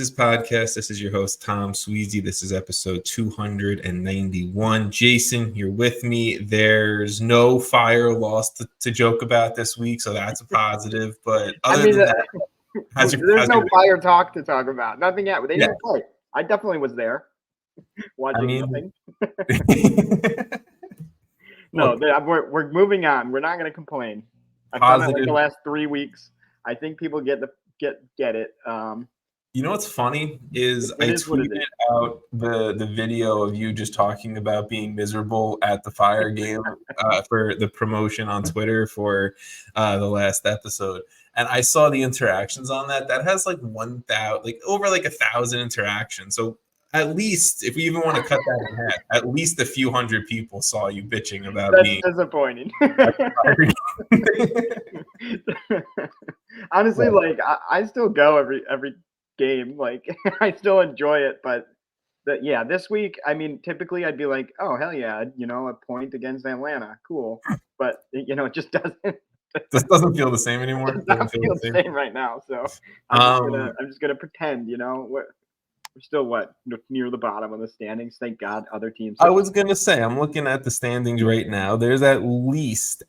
Aces Podcast. This is your host, Tom Sweezy. This is episode 291. Jason, you're with me. There's no fire lost to joke about this week, so that's a positive. But other than that, there's no fire talk to talk about. Nothing yet. They didn't play. I definitely was there watching nothing. No, we're moving on. We're not going to complain. I found that like the last 3 weeks. I think people get it. You know what's funny is I tweeted out the video of you just talking about being miserable at the Fire game for the promotion on Twitter for the last episode, and I saw the interactions on that. That has like 1,000, like over like 1,000 interactions. So at least, if we even want to cut that in half, at least a few hundred people saw you bitching about me. That's disappointing. Honestly, like I still go every game. Like I still enjoy it, but this week, I mean, typically I'd be like, oh hell yeah, a point against Atlanta, cool. But it just doesn't. This doesn't feel the same anymore. It doesn't feel the same right now. So I'm just gonna pretend. We're still near the bottom of the standings. Thank God, other teams. I was gonna say, I'm looking at the standings right now. There's at least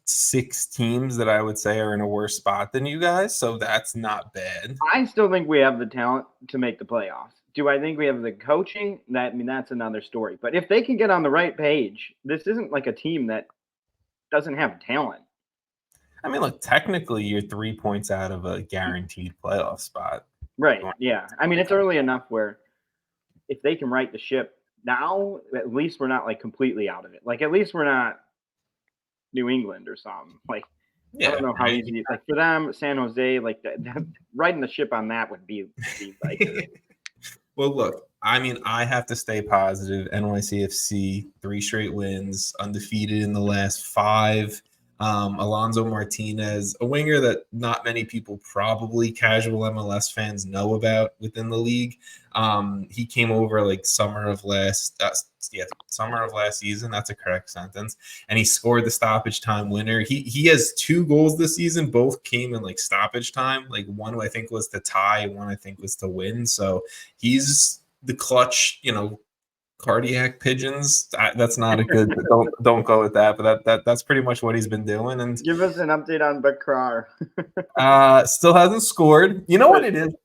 6 teams that I would say are in a worse spot than you guys. So that's not bad. I still think we have the talent to make the playoffs. Do I think we have the coaching? That's another story. But if they can get on the right page, this isn't like a team that doesn't have talent. I mean, look, technically, you're 3 points out of a guaranteed playoff spot. Right, yeah. I mean, it's early enough where if they can right the ship now, at least we're not, like, completely out of it. Like, at least we're not New England or something. Like, I don't know how easy – like, for them, San Jose, like, riding the ship on that would be like – Well, look, I mean, I have to stay positive. NYCFC, 3 straight wins, undefeated in the last 5. Alonso Martinez, a winger that not many people, probably casual MLS fans, know about within the league. He came over like summer of last season. That's a correct sentence. And he scored the stoppage time winner. He has 2 goals this season. Both came in like stoppage time. Like one I think was to tie, one I think was to win. So he's the clutch, cardiac pigeons. That's not a good. don't go with that. But that's pretty much what he's been doing. And give us an update on Bakrar. Still hasn't scored. You know what it is?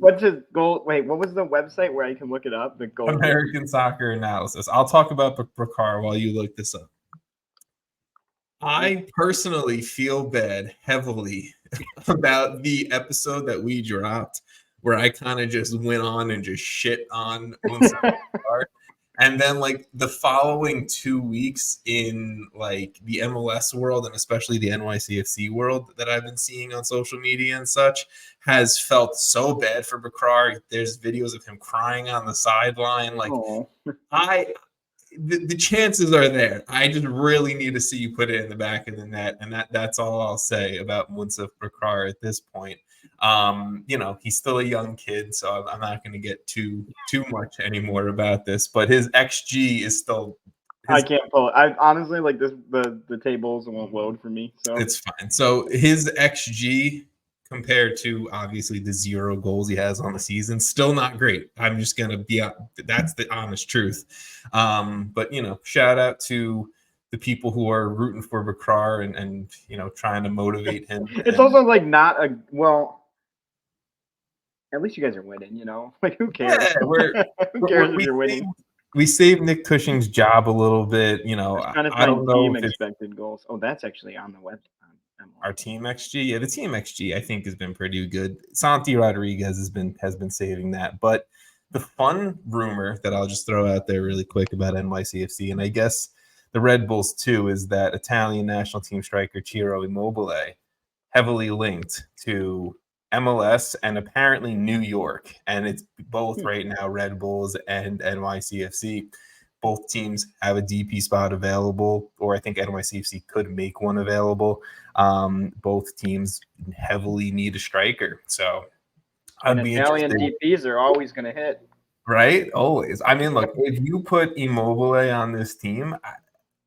What's his goal? Wait, what was the website where I can look it up? The goal. American Soccer Analysis. I'll talk about Bakrar while you look this up. I personally feel bad heavily about the episode that we dropped, where I kind of just went on and just shit on Bakrar. And then like the following 2 weeks in like the MLS world and especially the NYCFC world that I've been seeing on social media and such has felt so bad for Bakrar. There's videos of him crying on the sideline. Like the chances are there. I just really need to see you put it in the back of the net. And that's all I'll say about Moussa Bakrar at this point. He's still a young kid, so I'm not going to get too much anymore about this. But his XG is still. I can't pull it. I honestly like this. The tables won't load for me, so it's fine. So his XG compared to obviously the 0 goals he has on the season, still not great. I'm just going to be. That's the honest truth. But shout out to the people who are rooting for Bakrar and trying to motivate him. It's also like not a well. At least you guys are winning, Like, who cares? Yeah, who cares if you're winning? We saved Nick Cushing's job a little bit, I don't know team expected goals. Oh, that's actually on the web. Our team XG, yeah, the team XG I think has been pretty good. Santi Rodriguez has been saving that, but the fun rumor that I'll just throw out there really quick about NYCFC, and I guess the Red Bulls too, is that Italian national team striker Ciro Immobile heavily linked to MLS and apparently New York, and it's both right now Red Bulls and NYCFC. Both teams have a DP spot available, or I think NYCFC could make one available. Both teams heavily need a striker, so I'd be Italian interested. DPs are always going to hit, right? Always. I mean, look, if you put Immobile on this team,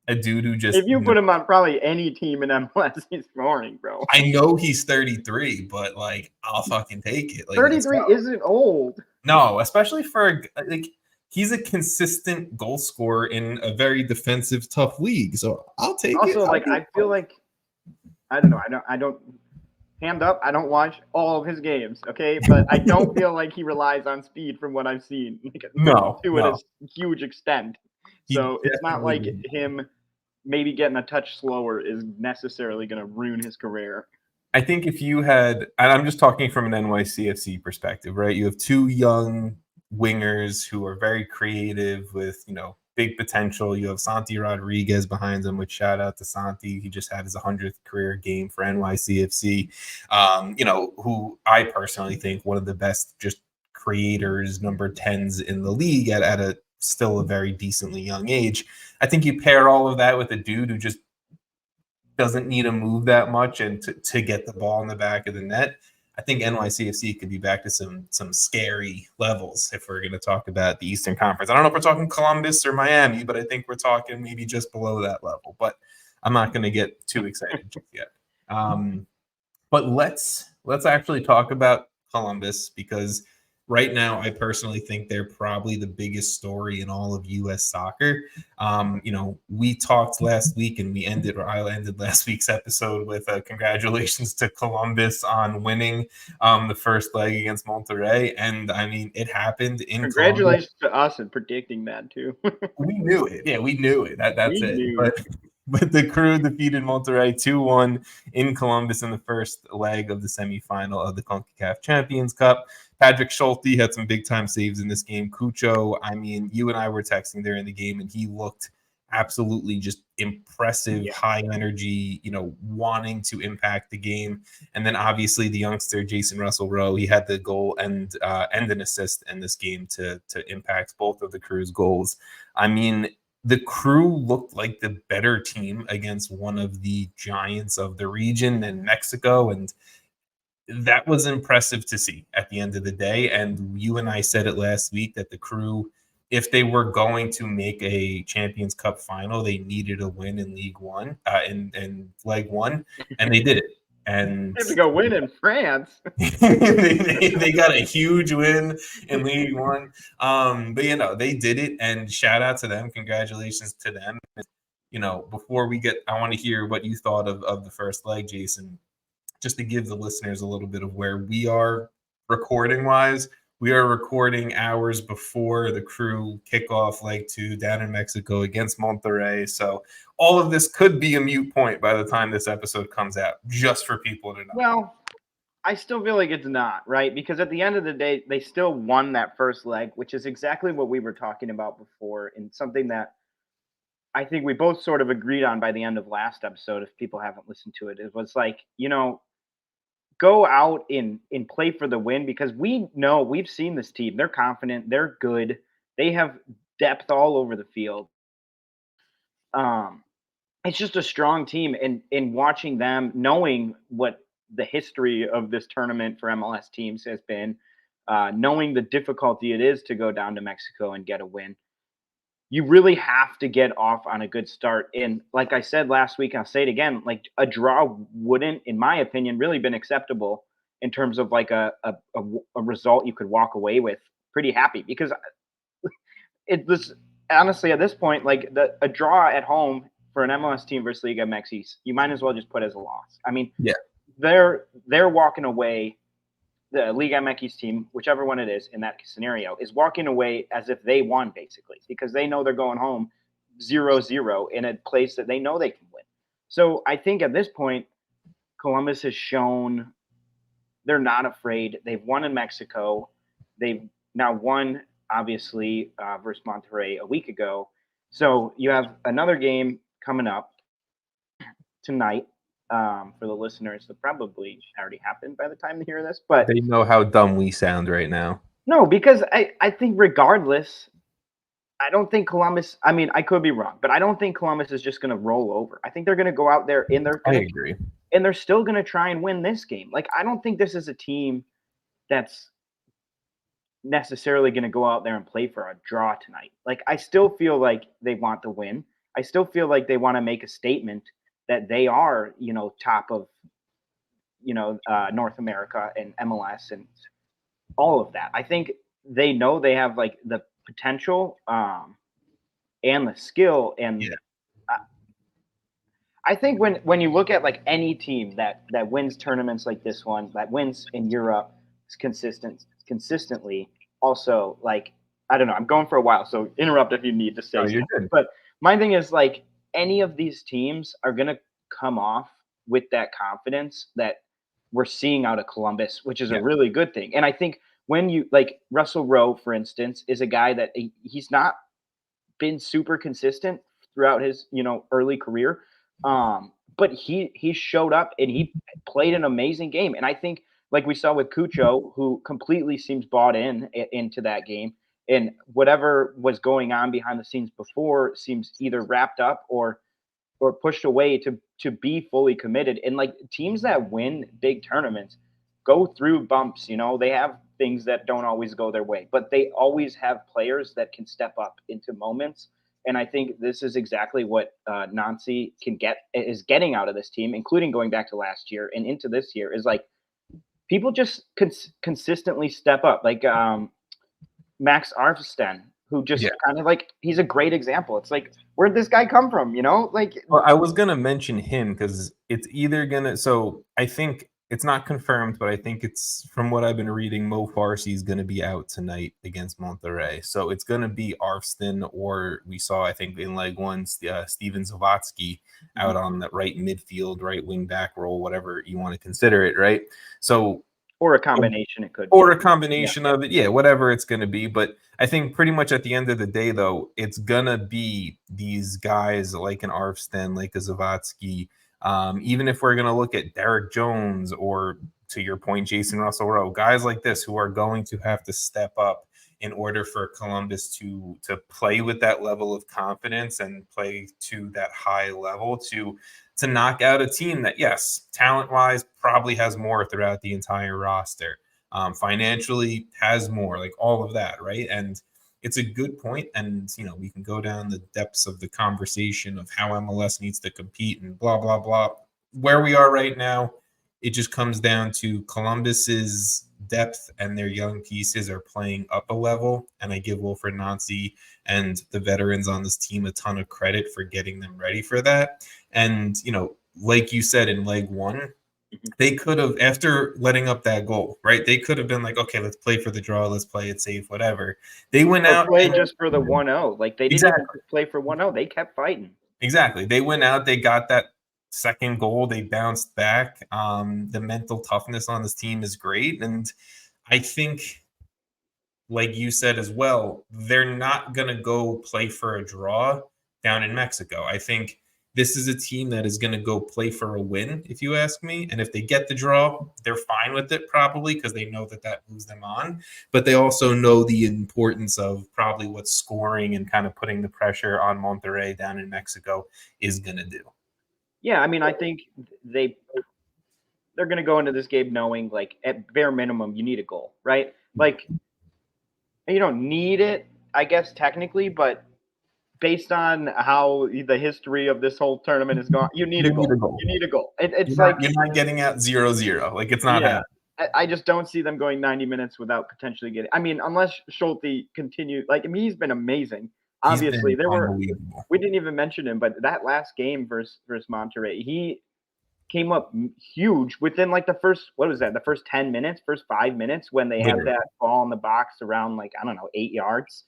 a dude who just. If you put him on probably any team in MLS, he's scoring, bro. I know he's 33, but like I'll fucking take it. Like 33 isn't old. No, especially for like he's a consistent goal scorer in a very defensive, tough league. So I'll take it. Also, like I feel like I don't know. I don't hand up. I don't watch all of his games, okay? But I don't feel like he relies on speed from what I've seen. To a huge extent. So it's not like him maybe getting a touch slower is necessarily going to ruin his career. I think if you had, and I'm just talking from an NYCFC perspective, right? You have two young wingers who are very creative with, big potential. You have Santi Rodriguez behind them, which shout out to Santi. He just had his 100th career game for NYCFC, who I personally think one of the best just creators, number 10s in the league at a still a very decently young age. I think you pair all of that with a dude who just doesn't need to move that much and to get the ball in the back of the net. I think NYCFC could be back to some scary levels if we're going to talk about the Eastern Conference. I don't know if we're talking Columbus or Miami, but I think we're talking maybe just below that level. But I'm not going to get too excited just yet. But let's actually talk about Columbus, because right now I personally think they're probably the biggest story in all of U.S. soccer. We talked last week, and I ended last week's episode with congratulations to Columbus on winning the first leg against Monterrey. And I mean, it happened in Congratulations to us in predicting that too. We knew it. Yeah, we knew it. That's it. But the Crew defeated Monterrey 2-1 in Columbus in the first leg of the semifinal of the CONCACAF Champions Cup. Patrick Schulte had some big-time saves in this game. Cucho, I mean, you and I were texting during the game, and he looked absolutely just impressive, high energy, wanting to impact the game. And then obviously the youngster, Jason Russell-Rowe, he had the goal and an assist in this game to impact both of the Crew's goals. I mean, the Crew looked like the better team against one of the giants of the region in Mexico, and that was impressive to see at the end of the day. And you and I said it last week that the Crew, if they were going to make a Champions Cup final, they needed a win in League One, in Leg One, and they did it. And they have to go win in France. they got a huge win in League One. But they did it, and shout out to them. Congratulations to them. Before we get, I want to hear what you thought of the first leg, Jason, just to give the listeners a little bit of where we are recording wise. We are recording hours before the Crew kickoff leg 2 down in Mexico against Monterrey. So all of this could be a moot point by the time this episode comes out, just for people to know. Well, I still feel like it's not, right? Because at the end of the day, they still won that first leg, which is exactly what we were talking about before, and something that I think we both sort of agreed on by the end of last episode. If people haven't listened to it, it was like, go out and play for the win, because we know, we've seen this team. They're confident. They're good. They have depth all over the field. It's just a strong team. And in watching them, knowing what the history of this tournament for MLS teams has been, knowing the difficulty it is to go down to Mexico and get a win, you really have to get off on a good start. And like I said last week, I'll say it again, like a draw wouldn't, in my opinion, really been acceptable in terms of like a result you could walk away with pretty happy, because it was honestly at this point, like a draw at home for an MLS team versus Liga MX, you might as well just put as a loss. I mean, they're walking away. The Liga MX team, whichever one it is in that scenario, is walking away as if they won, basically, because they know they're going home 0-0 in a place that they know they can win. So I think at this point, Columbus has shown they're not afraid. They've won in Mexico. They've now won, obviously, versus Monterrey a week ago. So you have another game coming up tonight. For the listeners, that probably already happened by the time they hear this, but they know how dumb we sound right now. No, because I think regardless, I don't think Columbus, I mean, I could be wrong, but I don't think Columbus is just going to roll over. I think they're going to go out there I agree. And they're still going to try and win this game. Like, I don't think this is a team that's necessarily going to go out there and play for a draw tonight. Like, I still feel like they want to win. I still feel like they want to make a statement that they are, top of, North America and MLS and all of that. I think they know they have like the potential and the skill. And Yeah. I think when you look at like any team that wins tournaments like this one, that wins in Europe consistently, also like, I don't know, I'm going for a while, so interrupt if you need to say No, you're something. good. But my thing is like any of these teams are gonna come off with that confidence that we're seeing out of Columbus, which is a really good thing. And I think when you like Russell Rowe, for instance, is a guy that he's not been super consistent throughout his early career, but he showed up and he played an amazing game. And I think like we saw with Cucho, who completely seems bought into that game, and whatever was going on behind the scenes before seems either wrapped up or pushed away to be fully committed. And like teams that win big tournaments go through bumps, they have things that don't always go their way, but they always have players that can step up into moments. And I think this is exactly what Nancy is getting out of this team, including going back to last year and into this year, is like people just consistently step up. Like Max Arfsten, who just kind of like, he's a great example. It's like, where'd this guy come from? Like. Well, I was gonna mention him because it's either gonna. So I think it's not confirmed, but I think it's from what I've been reading. Mo Farsi is gonna be out tonight against Monterrey, so it's gonna be Arfsten, or we saw I think in leg one, Steven Zavatsky out on the right midfield, right wing back role, whatever you want to consider it, right? So. Or a combination, it could be. Or a combination of it, whatever it's going to be. But I think pretty much at the end of the day, though, it's going to be these guys like an Arfsten, like a Zavatsky. Even if we're going to look at Derek Jones or, to your point, Jason Russell Rowe, guys like this who are going to have to step up in order for Columbus to play with that level of confidence and play to that high level to knock out a team that, yes, talent-wise probably has more throughout the entire roster. Financially has more, like all of that, right? And it's a good point. And, we can go down the depths of the conversation of how MLS needs to compete and blah, blah, blah. Where we are right now, it just comes down to Columbus's depth and their young pieces are playing up a level. And I give Wilfried Nancy and the veterans on this team a ton of credit for getting them ready for that. And, like you said in leg one, they could have, after letting up that goal, right? They could have been like, okay, let's play for the draw. Let's play it safe, whatever. They went out. Play just for the 1-0. Like they didn't even play for 1-0. They kept fighting. Exactly. They went out. They got that second goal. They bounced back. The mental toughness on this team is great. And I think, like you said as well, they're not going to go play for a draw down in Mexico. I think this is a team that is going to go play for a win, if you ask me. And if they get the draw, they're fine with it probably because they know that moves them on. But they also know the importance of probably what scoring and kind of putting the pressure on Monterrey down in Mexico is going to do. Yeah, I mean, I think they're going to go into this game knowing, like, at bare minimum, you need a goal, right? Like, you don't need it, I guess, technically, but based on how the history of this whole tournament is gone, you need a goal. You need a goal. It's you're not getting out 0-0. Like, it's not happening. I just don't see them going 90 minutes without potentially getting. I mean, unless Schulte continues. Like, I mean, he's been amazing. Obviously, we didn't even mention him, but that last game versus Monterrey, he came up huge within like the first 10 minutes, first 5 minutes when they had that ball in the box around like, I don't know, 8 yards.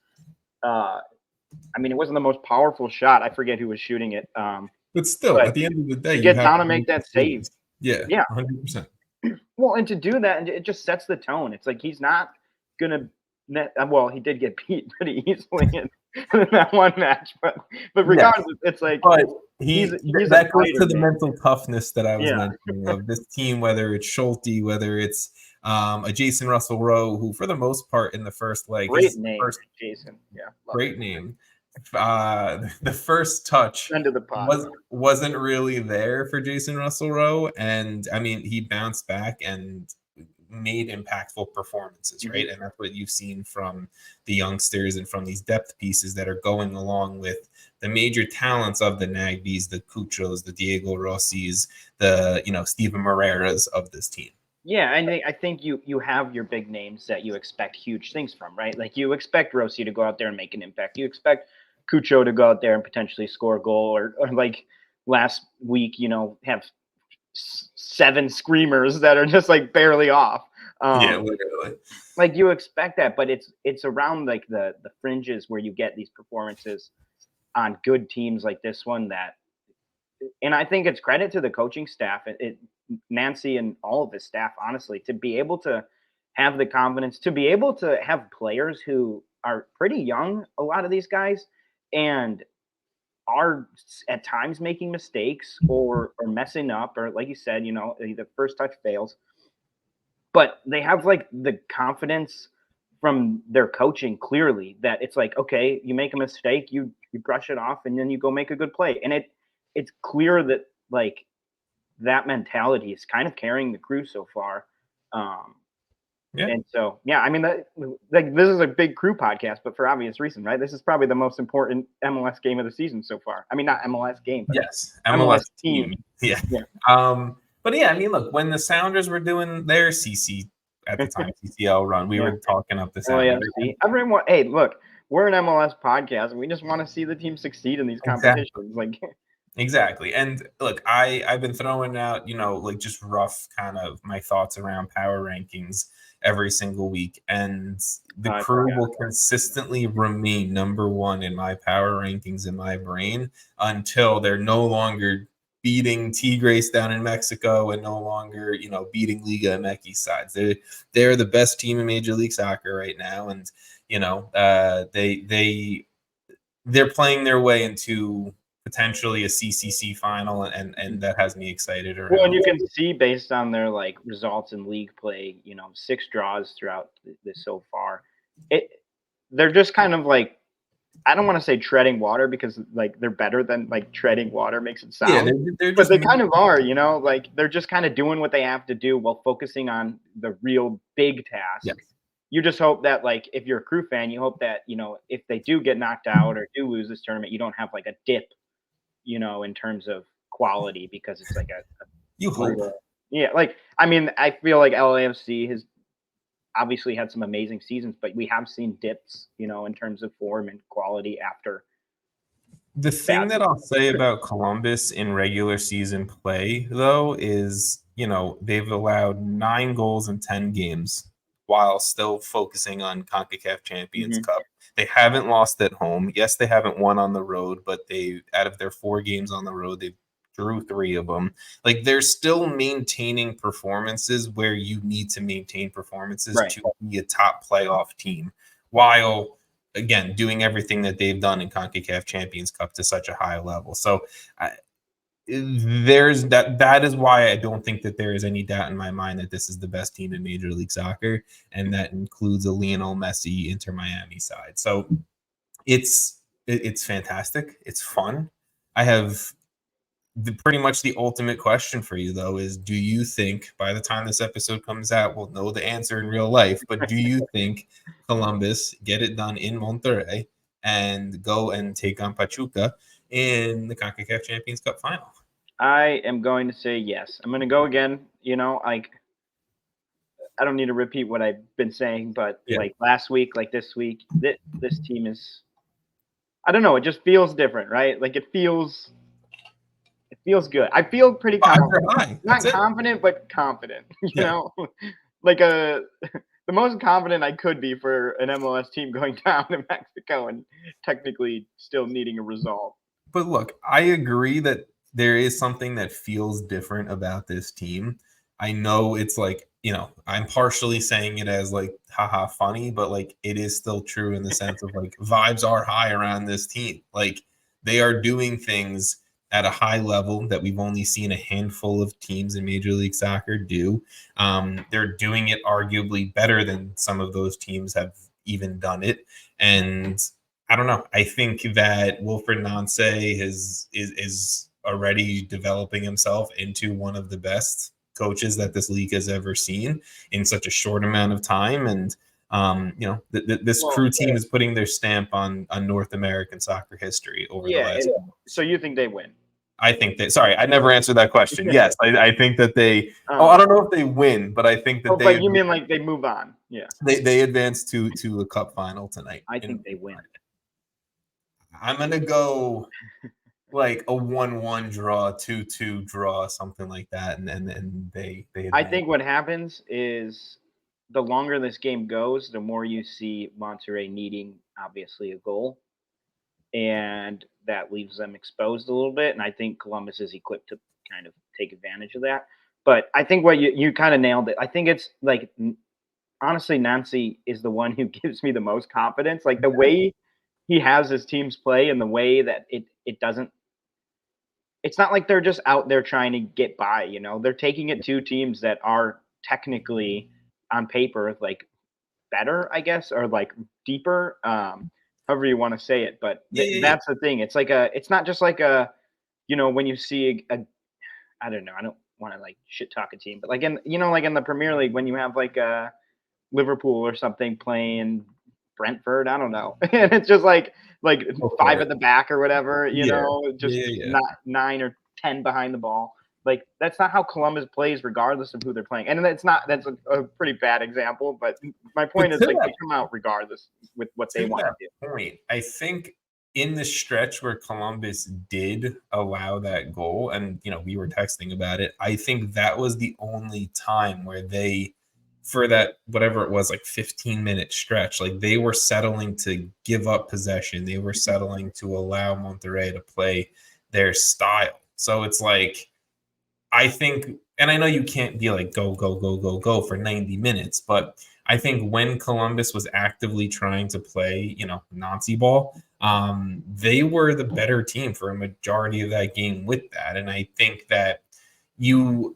I mean, it wasn't the most powerful shot. I forget who was shooting it. But still, at the end of the day, to get down and make that save. Yeah, 100%. Well, and to do that, and it just sets the tone. It's like he's not gonna. Well, he did get beat pretty easily in that one match, but regardless, it's like. But he's that goes to the mental toughness that I was mentioning of this team, whether it's Schulte, whether it's a Jason Russell Rowe, who for the most part in the first leg, Jason, great name. The first touch wasn't really there for Jason Russell Rowe, and I mean he bounced back and made impactful performances, right? And that's what you've seen from the youngsters and from these depth pieces that are going along with the major talents of the Nagbys, the Cuchos, the Diego Rossis, the, Steven Moreira's of this team. Yeah, I think you have your big names that you expect huge things from, right? Like you expect Rossi to go out there and make an impact. You expect Cucho to go out there and potentially score a goal, or like last week, have 7 screamers that are just like barely off. Yeah, literally. Like you expect that, but it's around like the fringes where you get these performances on good teams like this one and I think it's credit to the coaching staff, Nancy and all of his staff, honestly, to be able to have the confidence, to be able to have players who are pretty young, a lot of these guys, and are at times making mistakes or messing up, or like you said, the first touch fails. But they have like the confidence from their coaching clearly that it's like, okay, you make a mistake, you brush it off, and then you go make a good play. And it's clear that like that mentality is kind of carrying the crew so far. And so, yeah, I mean, like this is a big crew podcast, but for obvious reason, right? This is probably the most important MLS game of the season so far. I mean, not MLS game, but yes, MLS team. Yeah. But yeah, I mean, look, when the Sounders were doing their CC at the time, CCL run, we were talking up the Sounders. Everyone, hey, look, we're an MLS podcast, and we just want to see the team succeed in these competitions. Like, exactly. And look, I've been throwing out, like just rough kind of my thoughts around power rankings every single week, and the crew will consistently remain number 1 in my power rankings in my brain until they're no longer beating Tigres down in Mexico and no longer, beating Liga MX sides. They're the best team in Major League Soccer right now, and they're playing their way into potentially a CCC final, and that has me excited. Well, and you can see based on their like results in league play, 6 draws throughout this so far. They're just kind of like, I don't want to say treading water because like they're better than like treading water makes it sound. Yeah, they're but they kind of are, like they're just kind of doing what they have to do while focusing on the real big tasks. Yes. You just hope that like if you're a crew fan, you hope that, if they do get knocked out or do lose this tournament, you don't have like a dip, in terms of quality, because it's like you hope. Yeah, like I mean, I feel like LAFC has obviously had some amazing seasons, but we have seen dips, in terms of form and quality after. The thing that I'll say about Columbus in regular season play, though, is, they've allowed 9 goals in 10 games while still focusing on CONCACAF Champions Cup. They haven't lost at home. Yes, they haven't won on the road, but out of their 4 games on the road, they drew 3 of them. Like, they're still maintaining performances where you need to maintain performances to be a top playoff team, while, again, doing everything that they've done in CONCACAF Champions Cup to such a high level. So there's that is why I don't think that there is any doubt in my mind that this is the best team in Major League Soccer, and that includes a Lionel Messi Inter Miami side. So it's fantastic. It's fun. I have pretty much the ultimate question for you, though, is do you think by the time this episode comes out, we'll know the answer in real life, but do you think Columbus get it done in Monterrey and go and take on Pachuca in the CONCACAF Champions Cup final? I am going to say yes. I'm going to go again. Like I don't need to repeat what I've been saying, but like last week, like this week, this team is, I don't know, it just feels different, right? Like it feels good. I feel pretty confident. Not confident, but confident. You know, like the most confident I could be for an MLS team going down to Mexico and technically still needing a result. But look, I agree that there is something that feels different about this team. I know it's like, I'm partially saying it as like, haha, funny, but like it is still true in the sense of like vibes are high around this team. Like they are doing things at a high level that we've only seen a handful of teams in Major League Soccer do. They're doing it arguably better than some of those teams have even done it. And I don't know. I think that Wilfried Nancy is already developing himself into one of the best coaches that this league has ever seen in such a short amount of time. And this crew team is putting their stamp on North American soccer history over the last. So you think they win? I think that. Sorry, I never answered that question. Yes, I think that they. I don't know if they win, but I think that they. But you mean like they move on? Yeah. They advance to a cup final tonight. I think they win. I'm gonna go like a 1-1 draw, 2-2 draw, something like that, and they. I think what happens is the longer this game goes, the more you see Monterrey needing obviously a goal. And that leaves them exposed a little bit. And I think Columbus is equipped to kind of take advantage of that. But I think what you kind of nailed it. I think it's like, honestly, Nancy is the one who gives me the most confidence. Like the way he has his teams play and the way that it doesn't, it's not like they're just out there trying to get by, you know, they're taking it to teams that are technically on paper, like better, I guess, or like deeper. However you want to say it, but that's the thing. It's like it's not just like when you see I don't know, I don't want to like shit talk a team, but like in the Premier League, when you have like Liverpool or something playing Brentford, I don't know, and it's just like 5 at the back or whatever, not 9 or 10 behind the ball. Like that's not how Columbus plays, regardless of who they're playing. And that's a pretty bad example, but my point is like they come out regardless with what they want to do. Point, I think in the stretch where Columbus did allow that goal, and we were texting about it, I think that was the only time where they, for that whatever it was, like 15-minute stretch, like they were settling to give up possession. They were settling to allow Monterrey to play their style. So it's like, I think, and I know you can't be like go for 90 minutes, but I think when Columbus was actively trying to play, Nazi ball, they were the better team for a majority of that game with that. And I think that you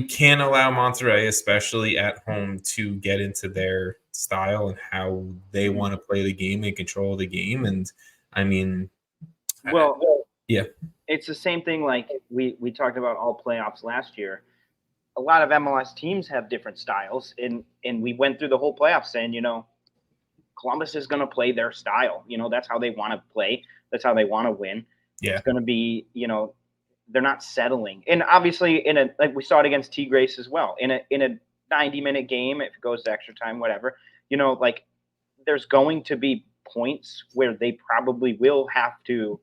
can't allow Monterrey, especially at home, to get into their style and how they want to play the game and control the game. And I mean, it's the same thing like we talked about all playoffs last year. A lot of MLS teams have different styles, and we went through the whole playoffs saying, Columbus is going to play their style. That's how they want to play. That's how they want to win. Yeah. It's going to be, they're not settling. And obviously like we saw it against Tigres as well. In a 90-minute game, if it goes to extra time, whatever, like there's going to be points where they probably will have to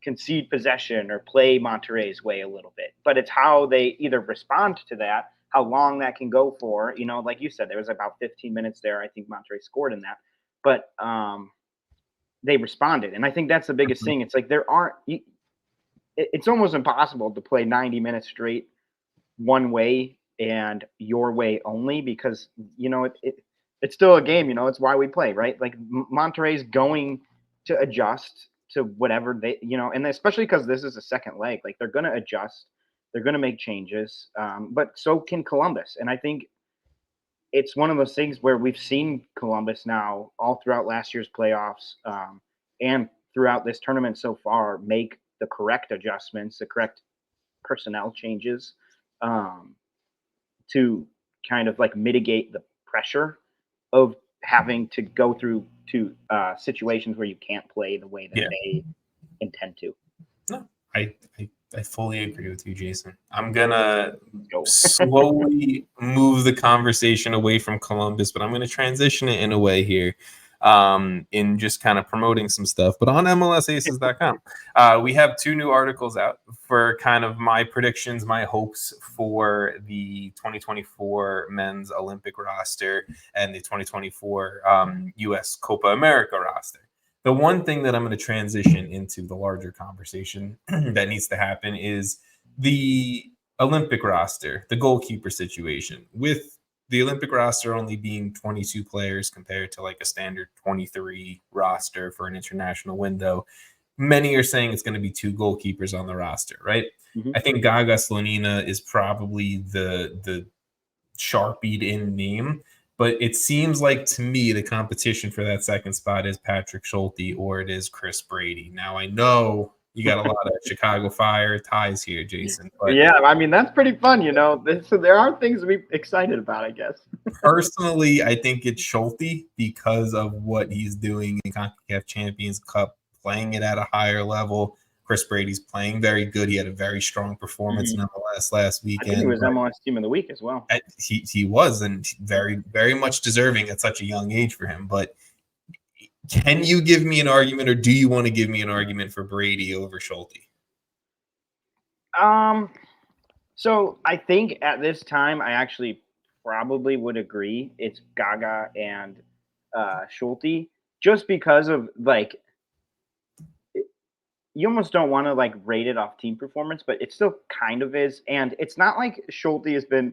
concede possession or play Monterrey's way a little bit, but it's how they either respond to that, how long that can go for. Like you said, there was about 15 minutes there. I think Monterrey scored in that, but they responded, and I think that's the biggest thing. It's like it's almost impossible to play 90 minutes straight one way and your way only, because it's still a game. It's why we play, right? Like Monterrey's going to adjust to whatever they, and especially because this is a second leg, like they're going to adjust, they're going to make changes, but so can Columbus. And I think it's one of those things where we've seen Columbus now all throughout last year's playoffs and throughout this tournament so far make the correct adjustments, the correct personnel changes to kind of like mitigate the pressure of having to go through to situations where you can't play the way that they intend to. No, I fully agree with you, Jason. I'm gonna slowly move the conversation away from Columbus, but I'm gonna transition it in a way here, in just kind of promoting some stuff. But on MLSAces.com, we have 2 new articles out for kind of my predictions, my hopes for the 2024 men's Olympic roster and the 2024 US Copa America roster. The one thing that I'm going to transition into the larger conversation that needs to happen is the Olympic roster, the goalkeeper situation. With the Olympic roster only being 22 players compared to like a standard 23 roster for an international window, many are saying it's going to be 2 goalkeepers on the roster, right? Mm-hmm. I think Gaga Slonina is probably the sharpied in name, but it seems like to me the competition for that second spot is Patrick Schulte or it is Chris Brady. Now I know You got a lot of Chicago Fire ties here, Jason. But yeah, I mean, that's pretty fun, So there are things to be excited about, I guess. Personally, I think it's Schulte because of what he's doing in CONCACAF Champions Cup, playing it at a higher level. Chris Brady's playing very good. He had a very strong performance in MLS last weekend. I think he was MLS Team of the Week as well. He was, and very, very much deserving at such a young age for him. But can you give me an argument, or do you want to give me an argument for Brady over Schulte? So I think at this time, I actually probably would agree it's Gaga and Schulte, just because of you almost don't want to rate it off team performance, but it still kind of is. And it's not like Schulte has been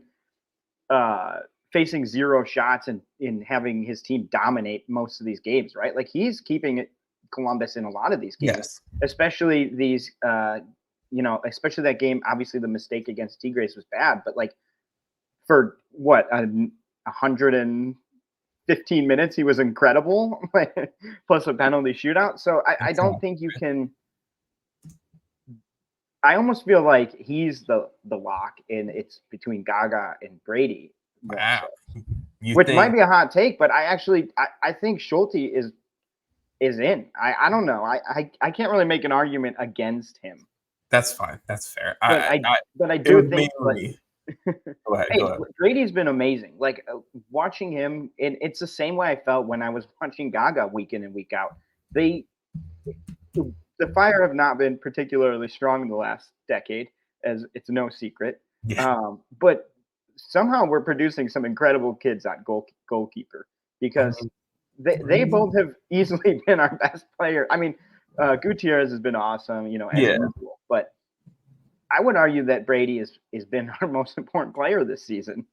facing 0 shots and in having his team dominate most of these games, right? He's keeping Columbus in a lot of these games, yes. Especially these, especially that game. Obviously, the mistake against Tigres was bad, but for what 115 minutes, he was incredible, plus a penalty shootout. So I don't think you can. I almost feel like he's the lock, and it's between Gaga and Brady. Wow. Which might be a hot take, but I think Schulte is in. I don't know. I can't really make an argument against him. That's fine. That's fair. But I do think. Go ahead. Brady's been amazing. Watching him, and it's the same way I felt when I was watching Gaga week in and week out. The Fire have not been particularly strong in the last decade, as it's no secret. Yeah. But somehow we're producing some incredible kids at goalkeeper, because they both have easily been our best player. I mean, Gutierrez has been awesome, as usual, but I would argue that Brady has been our most important player this season.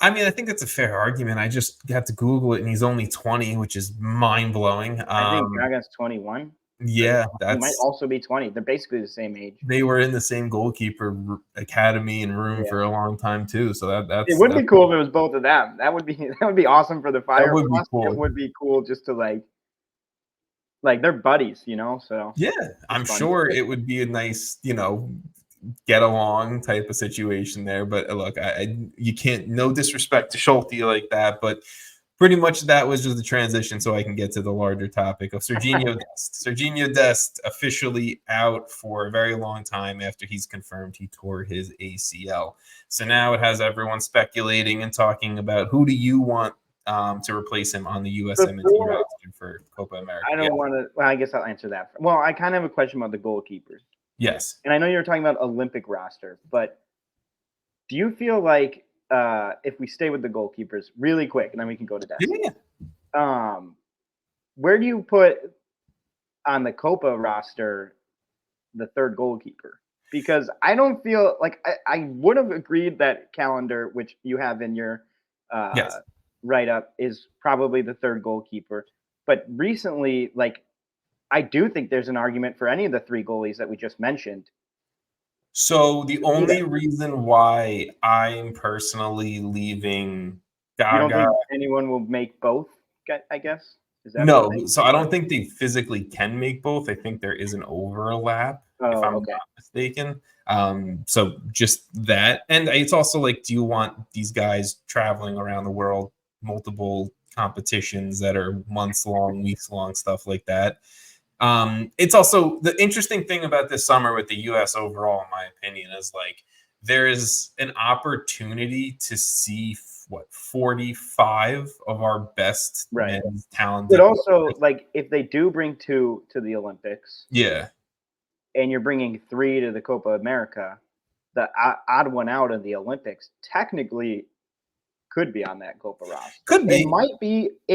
I mean, I think that's a fair argument. I just had to Google it, and he's only 20, which is mind-blowing. I think Gaga's 21. Yeah, he might also be 20. They're basically the same age. They were in the same goalkeeper academy and room for a long time too. So that's it would be cool if it was both of them. That would be awesome for the Fire. That would be cool. It would be cool just to they're buddies, So yeah, I'm sure it would be a nice, get along type of situation there. But look, you can't, no disrespect to Schulte like that, but pretty much that was just the transition so I can get to the larger topic of Sergino Dest. Sergino Dest officially out for a very long time after he's confirmed he tore his ACL. So now it has everyone speculating and talking about who do you want to replace him on the USMNT roster for Copa America. I don't want to. Well, I guess I'll answer that. Well, I kind of have a question about the goalkeepers. Yes. And I know you're talking about Olympic roster, but do you feel like if we stay with the goalkeepers really quick, and then we can go to Dest. Yeah. Where do you put on the Copa roster the third goalkeeper? Because I don't feel like I would have agreed that Calendar, which you have in your write-up, is probably the third goalkeeper. But recently, I do think there's an argument for any of the 3 goalies that we just mentioned. So the only reason why I'm personally leaving Gaga, you don't think anyone will make both, I guess? Is that no, so I don't think they physically can make both. I think there is an overlap, if I'm not mistaken. So just that. And it's also do you want these guys traveling around the world, multiple competitions that are months long, weeks long, stuff like that? It's also the interesting thing about this summer with the U.S. overall, in my opinion, is there is an opportunity to see 45 of our best men's talent. But also, if they do bring 2 to the Olympics, and you're bringing 3 to the Copa America, the odd one out of the Olympics technically could be on that Copa roster. Could be. It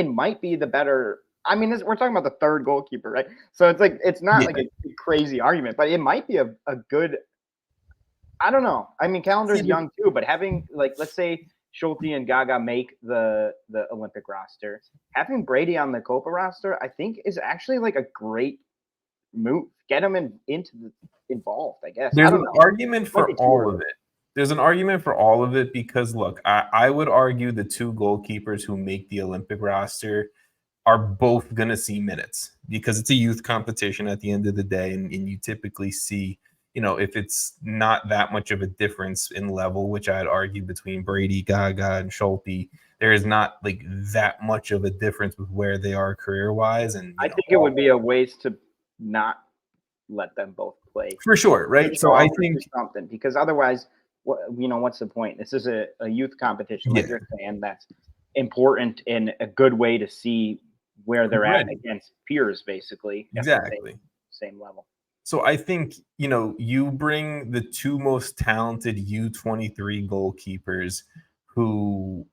might be the better. I mean, we're talking about the third goalkeeper, right? So it's not a crazy argument, but it might be a good. I don't know. I mean, Calendar's young too, but having let's say Schulte and Gaga make the Olympic roster, having Brady on the Copa roster, I think is actually a great move. Get him involved, I guess. There's an argument for all of it. There's an argument for all of it because look, I would argue the 2 goalkeepers who make the Olympic roster are both going to see minutes because it's a youth competition at the end of the day. And you typically see, if it's not that much of a difference in level, which I'd argue between Brady, Gaga, and Schulte, there is not like that much of a difference with where they are career-wise. And I think it would be a waste to not let them both play. For sure, right? So I think something, because otherwise, what's the point? This is a youth competition, like you're saying, that's important and a good way to see where they're at against peers, basically. Exactly. Same level. So I think, you bring the two most talented U23 goalkeepers who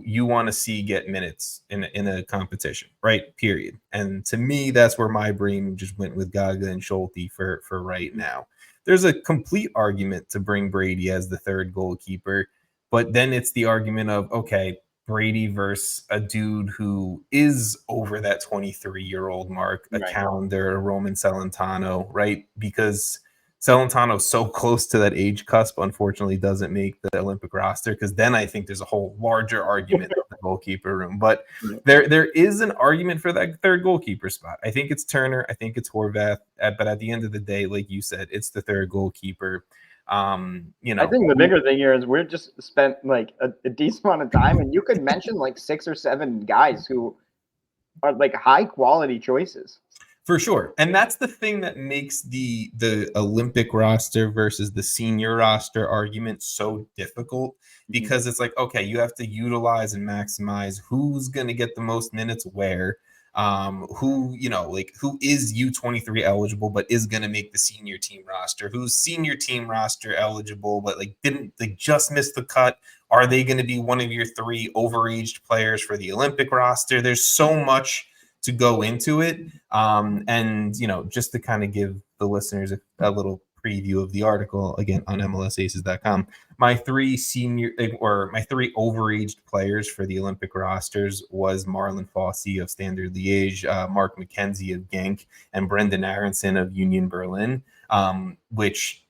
you want to see get minutes in a competition, right? Period. And to me, that's where my brain just went with Gaga and Schulte for right now. There's a complete argument to bring Brady as the third goalkeeper, but then it's the argument of, okay, Brady versus a dude who is over that 23-year-old mark, a Calendar, a Roman Celentano, right? Because Celentano's so close to that age cusp, unfortunately doesn't make the Olympic roster, because then I think there's a whole larger argument in the goalkeeper room. But there is an argument for that third goalkeeper spot. I think it's Turner. I think it's Horvath. But at the end of the day, like you said, it's the third goalkeeper. I think the bigger thing here is we're just spent like a decent amount of time, and you could mention like 6 or 7 guys who are like high quality choices. For sure. And that's the thing that makes the Olympic roster versus the senior roster argument so difficult, because it's like, okay, you have to utilize and maximize who's going to get the most minutes where, who is U23 eligible but is going to make the senior team roster, who's senior team roster eligible but just missed the cut. Are they going to be one of your 3 overaged players for the Olympic roster? There's so much to go into it. And, just to kind of give the listeners a little preview of the article, again, on MLSAces.com, my 3 overaged players for the Olympic rosters was Marlon Fossey of Standard Liège, Mark McKenzie of Genk, and Brendan Aronson of Union Berlin, which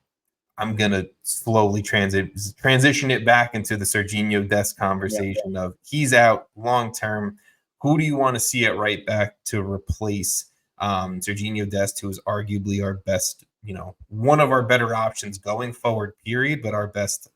I'm going to slowly transition it back into the Sergino Dest conversation of he's out long-term. Who do you want to see at right back to replace Sergino Dest, who is arguably our best, one of our better options going forward, period, but our best,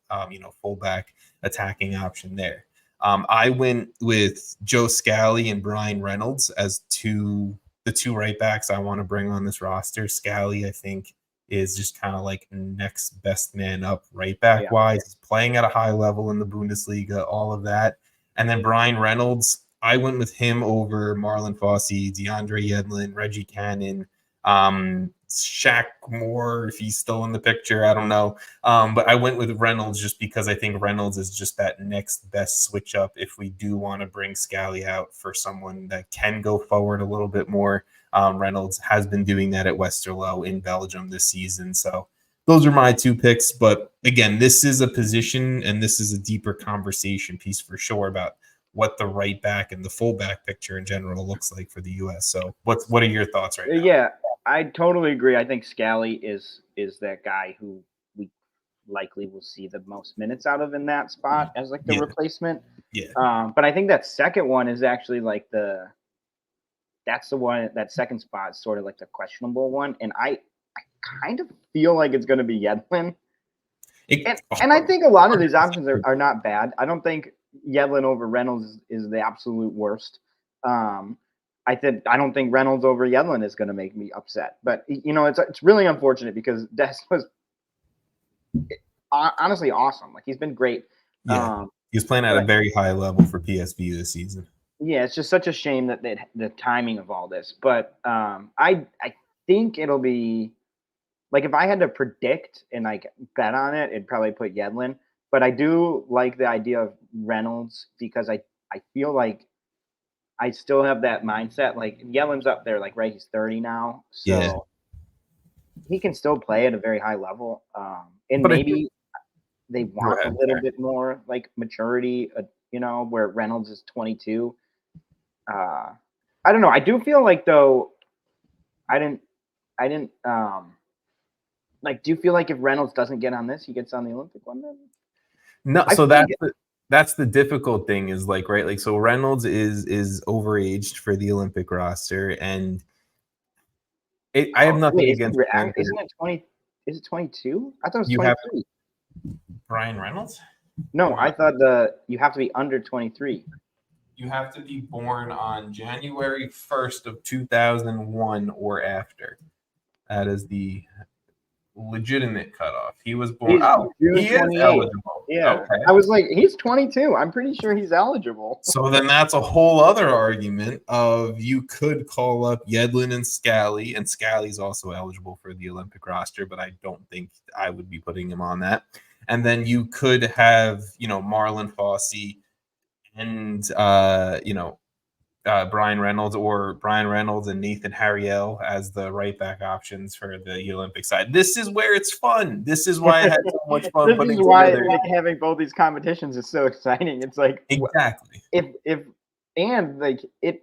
fullback attacking option there. I went with Joe Scally and Brian Reynolds as the 2 right backs I want to bring on this roster. Scally, I think, is just kind of like next best man up right back wise. He's playing at a high level in the Bundesliga, all of that. And then Brian Reynolds, I went with him over Marlon Fossey, DeAndre Yedlin, Reggie Cannon, Shaq Moore, if he's still in the picture, I don't know. But I went with Reynolds just because I think Reynolds is just that next best switch up if we do want to bring Scally out for someone that can go forward a little bit more. Reynolds has been doing that at Westerlo in Belgium this season. So those are my 2 picks. But again, this is a position and this is a deeper conversation piece for sure about what the right back and the fullback picture in general looks like for the U.S. So what are your thoughts right now? Yeah, I totally agree. I think Scally is that guy who we likely will see the most minutes out of in that spot as like the replacement. Yeah. But I think that second one is actually like that's the one, that second spot is sort of like the questionable one. And I kind of feel like it's going to be Yedlin. And I think a lot of these options are not bad. I don't think Yedlin over Reynolds is the absolute worst. I don't think Reynolds over Yedlin is going to make me upset. But it's really unfortunate because Dest was honestly awesome. Like, he's been great. Yeah, he's playing at a very high level for PSV this season. Yeah, it's just such a shame that the timing of all this. But I think it'll be like, if I had to predict and like bet on it, it'd probably put Yedlin. But I do like the idea of Reynolds because I feel like I still have that mindset. Like, Yedlin's up there, like, right? He's 30 now. So he can still play at a very high level. And but maybe they want a little bit more like maturity, where Reynolds is 22. I don't know. I do feel like, though, do you feel like if Reynolds doesn't get on this, he gets on the Olympic one then? No, that's the difficult thing is like, right, like, so Reynolds is overaged for the Olympic roster, and I have nothing Wait, against isn't it 20? Is it 22? I thought it was you have 23. Brian Reynolds. No, I thought you have to be under 23. You have to be born on January 1st of 2001 or after. That is the legitimate cutoff. He was born. He is eligible. Yeah. Okay. I was like, he's 22. I'm pretty sure he's eligible. So then that's a whole other argument of you could call up Yedlin and Scally, and Scally's also eligible for the Olympic roster, but I don't think I would be putting him on that. And then you could have, Marlon Fossey and, Brian Reynolds, or Brian Reynolds and Nathan Harriel as the right back options for the Olympic side. This is where it's fun. This is why I had so much fun putting together. This is why having both these competitions is so exciting. It's like exactly. It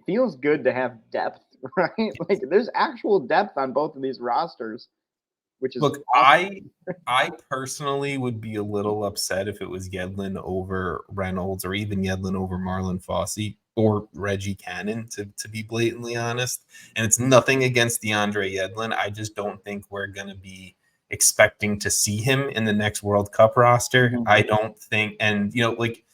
feels good to have depth, right? Like there's actual depth on both of these rosters, which is look. awesome. I personally would be a little upset if it was Yedlin over Reynolds, or even Yedlin over Marlon Fossey or Reggie Cannon, to be blatantly honest. And it's nothing against DeAndre Yedlin. I just don't think we're going to be expecting to see him in the next World Cup roster. Mm-hmm. I don't think, and like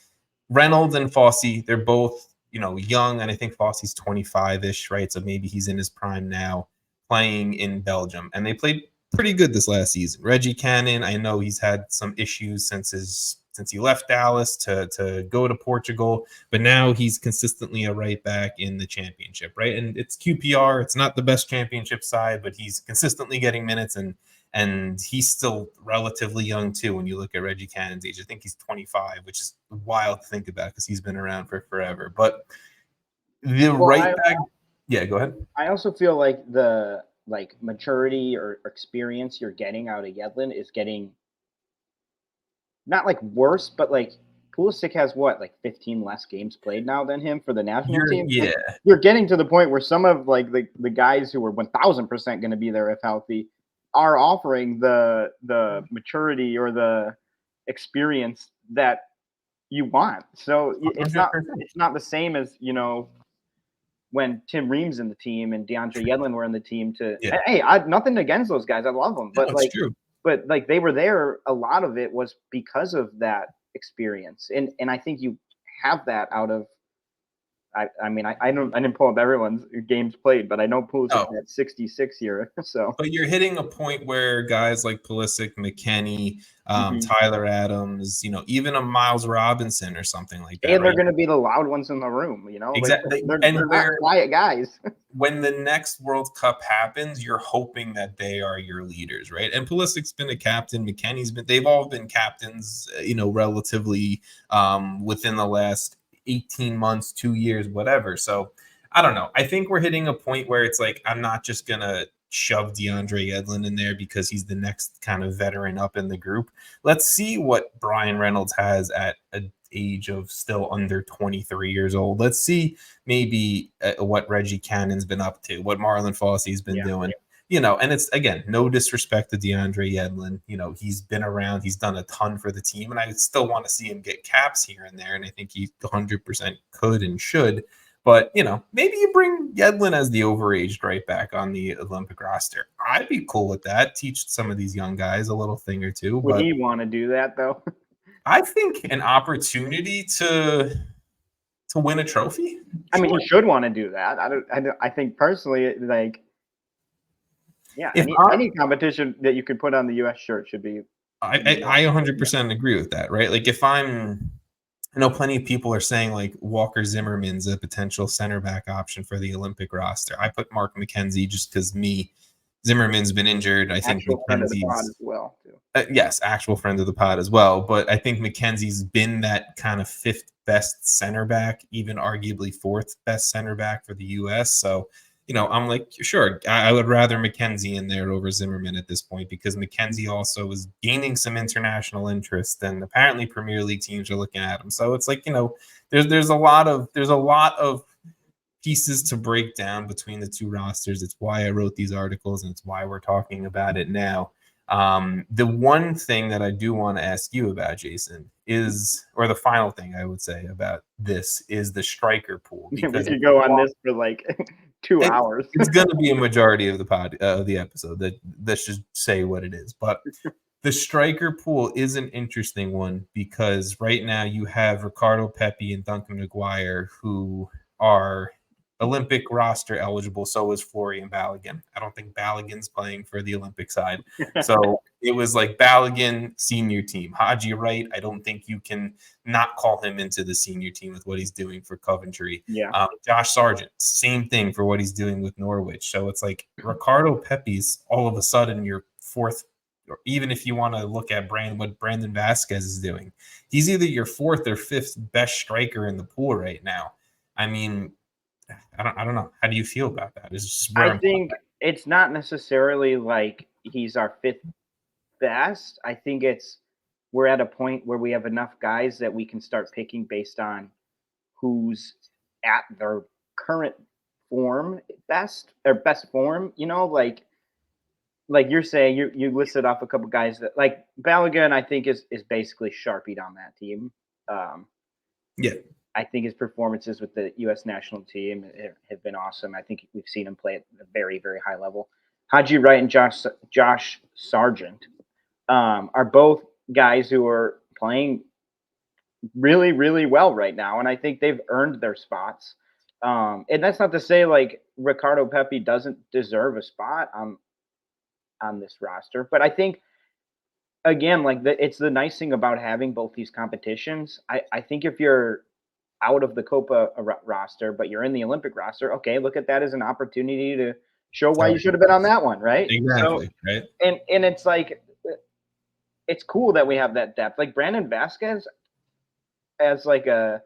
Reynolds and Fossey, they're both, young, and I think Fossey's 25-ish, right? So maybe he's in his prime now, playing in Belgium, and they played pretty good this last season. Reggie Cannon, I know he's had some issues since he left Dallas to go to Portugal, but now he's consistently a right back in the championship, right? And it's QPR. It's not the best championship side, but he's consistently getting minutes, and he's still relatively young too. When you look at Reggie Cannon's age, I think he's 25, which is wild to think about because he's been around for forever. But right back, yeah, go ahead. I also feel like the maturity or experience you're getting out of Yedlin is getting not worse, but Pulisic has 15 less games played now than him for the national team. Yeah, you're getting to the point where some of the guys who were 1,000% going to be there if healthy are offering the maturity or the experience that you want. So it's not the same as when Tim Ream's in the team and DeAndre Yedlin were in the team. Hey, nothing against those guys. I love them, but true. But they were there. A lot of it was because of that experience, and I think you have that out of. I didn't pull up everyone's games played, but I know Pulisic had 66 here. So, but you're hitting a point where guys like Pulisic, McKennie, Tyler Adams, even a Miles Robinson or something like that. And they're going to be the loud ones in the room, Exactly. They're not quiet guys. When the next World Cup happens, you're hoping that they are your leaders, right? And Pulisic's been a captain, McKennie's they've all been captains, relatively within the last 18 months, 2 years, whatever. So I don't know. I think we're hitting a point where it's I'm not just going to shove DeAndre Yedlin in there because he's the next kind of veteran up in the group. Let's see what Brian Reynolds has at an age of still under 23 years old. Let's see maybe what Reggie Cannon's been up to, what Marlon Fossey's been doing. Yeah. And it's, again, no disrespect to DeAndre Yedlin. He's been around. He's done a ton for the team, and I still want to see him get caps here and there, and I think he 100% could and should. But, maybe you bring Yedlin as the overaged right back on the Olympic roster. I'd be cool with that. Teach some of these young guys a little thing or two. Would he want to do that, though? I think an opportunity to win a trophy. I mean, he should want to do that. I think personally, yeah, any competition that you could put on the U.S. shirt should be. I 100% agree with that, right? I know plenty of people are saying Walker Zimmerman's a potential center back option for the Olympic roster. I put Mark McKenzie just because Zimmerman's been injured. I think McKenzie's as well too. Yes, actual friend of the pod as well. But I think McKenzie's been that kind of fifth best center back, even arguably fourth best center back for the U.S. So, I'm sure, I would rather McKenzie in there over Zimmerman at this point, because McKenzie also is gaining some international interest, and apparently Premier League teams are looking at him. So it's there's a lot of pieces to break down between the two rosters. It's why I wrote these articles, and it's why we're talking about it now. The one thing that I do want to ask you about, Jason, or the final thing I would say about this is the striker pool. Because we could go on this for like 2 hours. It's going to be a majority of the episode. Let's just say what it is. But the striker pool is an interesting one because right now you have Ricardo Pepi and Duncan Maguire who are Olympic roster eligible. So is Florian Balogun. I don't think Balogun's playing for the Olympic side. So it was like Balogun, senior team. Haji Wright, I don't think you can not call him into the senior team with what he's doing for Coventry. Yeah. Josh Sargent, same thing for what he's doing with Norwich. So it's like Ricardo Pepi's all of a sudden your fourth, or even if you want to look at what Brandon Vasquez is doing, he's either your fourth or fifth best striker in the pool right now. I mean, I don't know. How do you feel about that? I think it's not necessarily like he's our fifth best. I think we're at a point where we have enough guys that we can start picking based on who's at their current form, best form. Like you're saying, you listed off a couple guys that like Balogun, I think is basically sharpied on that team. Yeah. I think his performances with the U.S. national team have been awesome. I think we've seen him play at a very, very high level. Haji Wright and Josh Sargent are both guys who are playing really, really well right now, and I think they've earned their spots. And that's not to say like Ricardo Pepi doesn't deserve a spot on this roster, but I think again, like it's the nice thing about having both these competitions. I think if you're out of the Copa roster, but you're in the Olympic roster, okay, look at that as an opportunity to show why you should have been on that one, right? Exactly, right. And it's like, it's cool that we have that depth. Like Brandon Vasquez as like a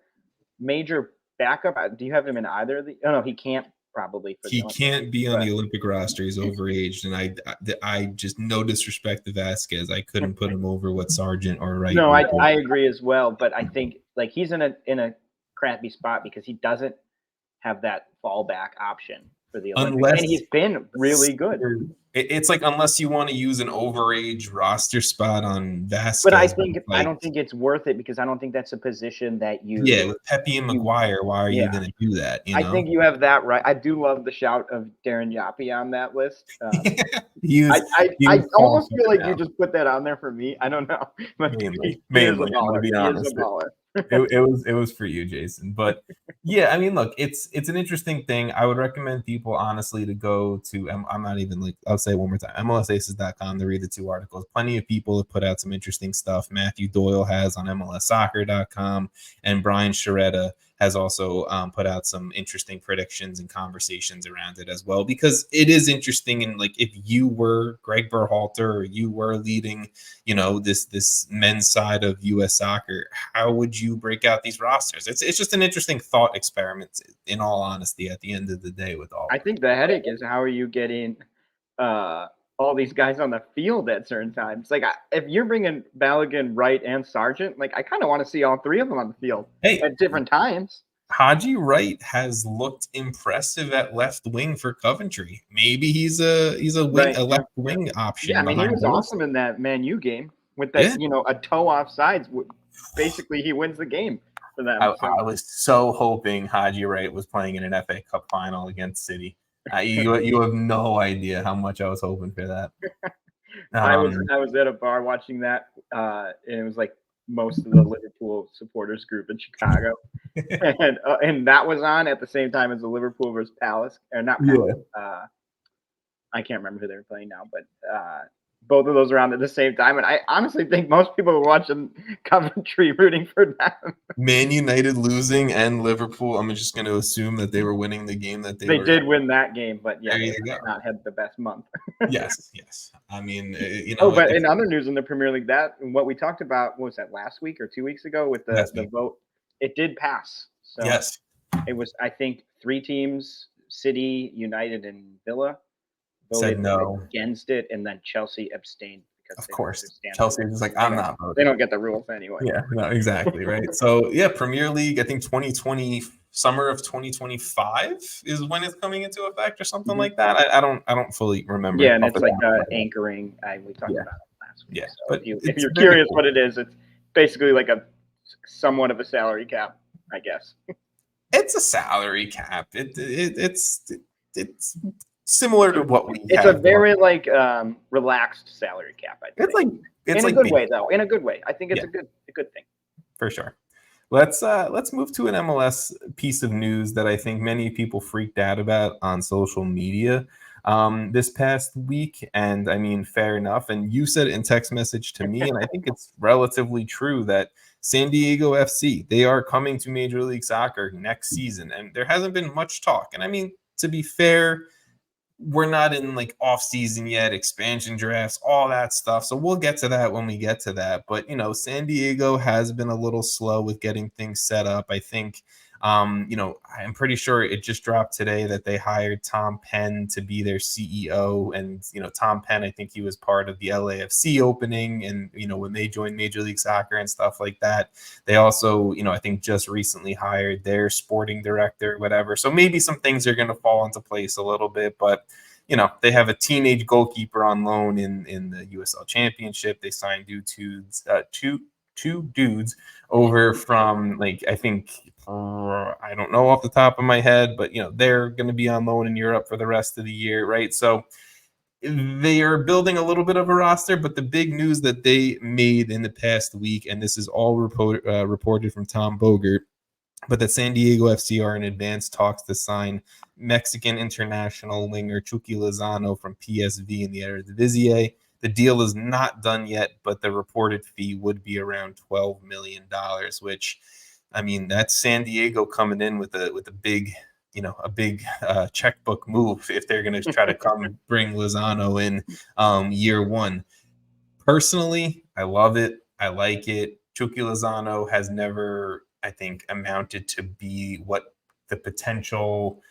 major backup. Do you have him in either of the? Oh no, he can't probably. He can't be on the Olympic roster. He's overaged, and I just, no disrespect to Vasquez, I couldn't put him over what Sargent or Wright. No, I agree as well, but I think like he's in a crappy spot because he doesn't have that fallback option for the Olympics. And he's been really good. It's like unless you want to use an overage roster spot on Vasquez. But I don't think it's worth it because I don't think that's a position that you. Yeah, with Pepi and Maguire, why are you going to do that? I think you have that right. I do love the shout of Darren Yapi on that list. I almost feel like you just put that on there for me. I don't know. Mainly, I'm going to be honest. It was for you, Jason. But yeah, I mean, look, it's an interesting thing. I would recommend people honestly to go to. I'm not even like, I'll say it one more time, MLSAces.com to read the 2 articles. Plenty of people have put out some interesting stuff. Matthew Doyle has on MLSsoccer.com, and Brian Sciaretta has also put out some interesting predictions and conversations around it as well, because it is interesting. And like, if you were Greg Berhalter or you were leading, this men's side of U.S. soccer, how would you break out these rosters? It's just an interesting thought experiment, in all honesty, at the end of the day with all. I think the headache is how are you getting all these guys on the field at certain times? Like, if you're bringing Balogun, Wright, and Sargent, like I kind of want to see all 3 of them on the field at different times. Haji Wright has looked impressive at left wing for Coventry. Maybe he's a left wing option. Yeah, I mean, he was awesome in that Man U game with that, a toe offsides. Basically, he wins the game for them. I was so hoping Haji Wright was playing in an FA Cup final against City. You have no idea how much I was hoping for that. I was at a bar watching that, and it was like most of the Liverpool supporters group in Chicago, and that was on at the same time as the Liverpool versus Palace, or not Palace. Yeah. I can't remember who they were playing now, but both of those are on at the same time, and I honestly think most people were watching Coventry rooting for them. Man United losing and Liverpool, I'm just going to assume that they were winning the game that they did win that game, but yeah, they have not had the best month. Yes. I mean, but in other news in the Premier League, what we talked about, what was that, last week or 2 weeks ago with the vote, it did pass. So yes. It was, I think, 3 teams, City, United, and Villa, voted no against it, and then Chelsea abstained because of course Chelsea was like, I'm not voting. They don't get the rules anyway. Yeah, no, exactly, right. So yeah, Premier League, I think 2020 summer of 2025 is when it's coming into effect or something like that. I don't fully remember. Yeah, and it's like anchoring. We talked about it last week. Yeah, so but if you're curious what it is, it's basically like a somewhat of a salary cap, I guess. It's a salary cap. It's similar to what we. It's have a very like relaxed salary cap. I think. It's in a good way, though. In a good way, I think it's a good thing. For sure. Let's move to an MLS piece of news that I think many people freaked out about on social media this past week. And I mean, fair enough. And you said it in text message to me, and I think it's relatively true that San Diego FC, they are coming to Major League Soccer next season. And there hasn't been much talk. And I mean, to be fair, we're not in like off season yet, expansion drafts, all that stuff. So we'll get to that when we get to that. But, San Diego has been a little slow with getting things set up. I think, I'm pretty sure it just dropped today that they hired Tom Penn to be their CEO. And, Tom Penn, I think he was part of the LAFC opening and, when they joined Major League Soccer and stuff like that. They also, I think just recently hired their sporting director, whatever. So maybe some things are going to fall into place a little bit, but they have a teenage goalkeeper on loan in the USL Championship. They signed two dudes over from, like, I think, I don't know off the top of my head, but, they're going to be on loan in Europe for the rest of the year, right? So they are building a little bit of a roster, but the big news that they made in the past week, and this is all reported from Tom Bogert, but that San Diego FC are in advanced talks to sign Mexican international winger Chucky Lozano from PSV in the Eredivisie. The deal is not done yet, but the reported fee would be around $12 million, which, I mean, that's San Diego coming in with a big, checkbook move if they're going to try to come bring Lozano in year one. Personally, I love it. I like it. Chucky Lozano has never, I think, amounted to be what the potential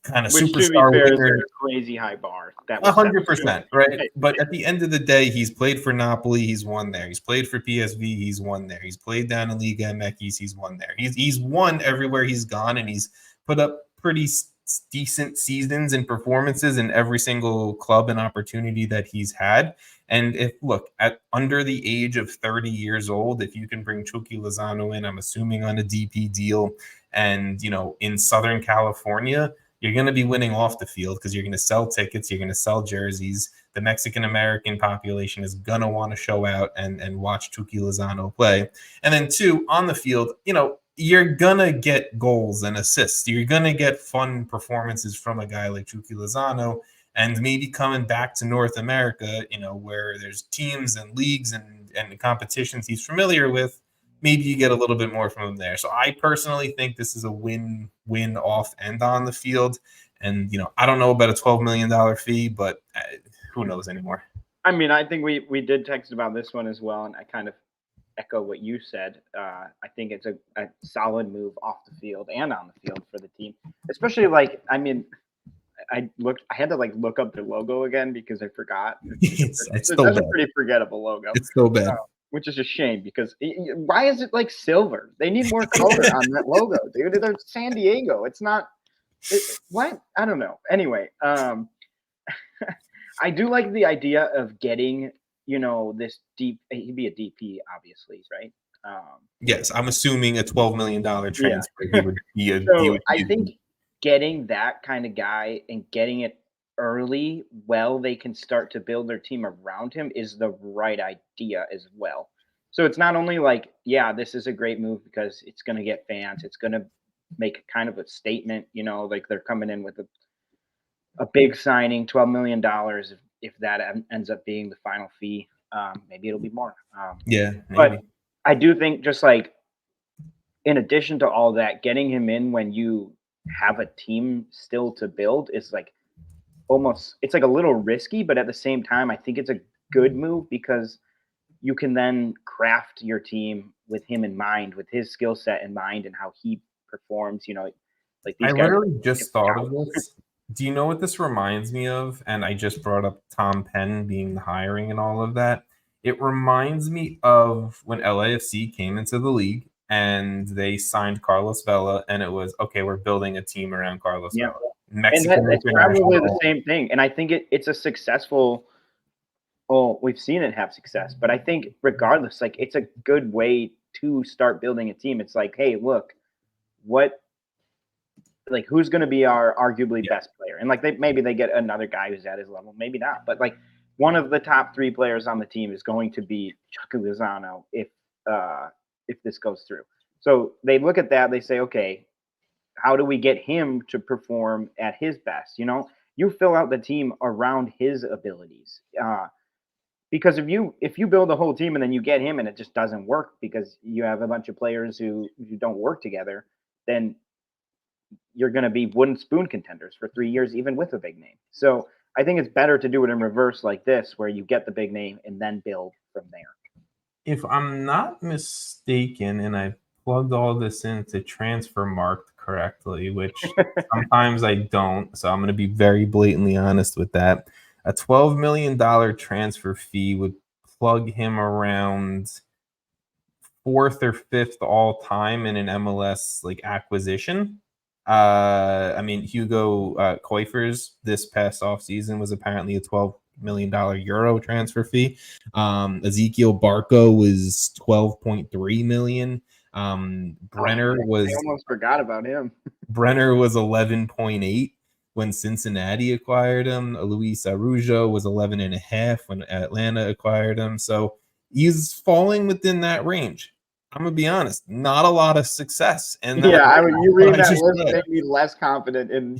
kind of superstar winger. Is a crazy high bar. 100%, right? But at the end of the day, he's played for Napoli. He's won there. He's played for PSV. He's won there. He's played down in Liga MX. He's won there. He's won everywhere he's gone, and he's put up pretty decent seasons and performances in every single club and opportunity that he's had. And at under the age of 30 years old, if you can bring Chucky Lozano in, I'm assuming on a DP deal, and in Southern California, you're going to be winning off the field because you're going to sell tickets, you're going to sell jerseys. The Mexican American population is going to want to show out and watch Chucky Lozano play. And then two, on the field, you're going to get goals and assists. You're going to get fun performances from a guy like Chucky Lozano. And maybe coming back to North America, where there's teams and leagues and competitions he's familiar with, maybe you get a little bit more from him there. So I personally think this is a win-win off and on the field. And, I don't know about a $12 million fee, but who knows anymore. I mean, I think we did text about this one as well, and I kind of echo what you said. I think it's a solid move off the field and on the field for the team, especially I had to look up the logo again because I forgot. It's a pretty forgettable logo. It's so bad. Which is a shame because why is it like silver? They need more color on that logo, dude. They're San Diego. It's not. What? I don't know. Anyway, I do like the idea of getting, this deep. He'd be a DP, obviously, right? Yes, I'm assuming a $12 million transfer. He would be a. So I think getting that kind of guy and getting it early, they can start to build their team around him is the right idea as well. So it's not only this is a great move because it's going to get fans. It's going to make kind of a statement, they're coming in with a big signing, $12 million. If that ends up being the final fee, maybe it'll be more. Maybe. But I do think just in addition to all that, getting him in when you have a team still to build is it's a little risky, but at the same time, I think it's a good move because you can then craft your team with him in mind, with his skill set in mind and how he performs, these guys. I literally just thought of this. Do you know what this reminds me of? And I just brought up Tom Penn being the hiring and all of that. It reminds me of when LAFC came into the league and they signed Carlos Vela, and it was, okay, we're building a team around Carlos Vela. Mexican and it's probably the same thing. And I think it's a successful – well, we've seen it have success. But I think regardless, like it's a good way to start building a team. It's like, hey, look, who's going to be our arguably best player? And like maybe they get another guy who's at his level, maybe not. But like one of the top 3 players on the team is going to be Chucky Lozano if this goes through. So they look at that, they say, okay, how do we get him to perform at his best? You know, you fill out the team around his abilities. Because if you build a whole team and then you get him and it just doesn't work because you have a bunch of players who don't work together, then you're going to be wooden spoon contenders for 3 years, even with a big name. So I think it's better to do it in reverse like this, where you get the big name and then build from there. If I'm not mistaken, and I plugged all this into Transfer Marked correctly, which sometimes I don't, so I'm going to be very blatantly honest with that. A $12 million transfer fee would plug him around 4th or 5th all time in an MLS like acquisition. I mean, Hugo Kuipers this past offseason was apparently a $12 million Euro transfer fee. Ezekiel Barco was $12.3 million. Brenner was I almost forgot about him. Brenner was 11.8 when Cincinnati acquired him. Luis Araujo was 11.5 when Atlanta acquired him. So he's falling within that range. I'm gonna be honest, not a lot of success. And you read that list made me less confident in.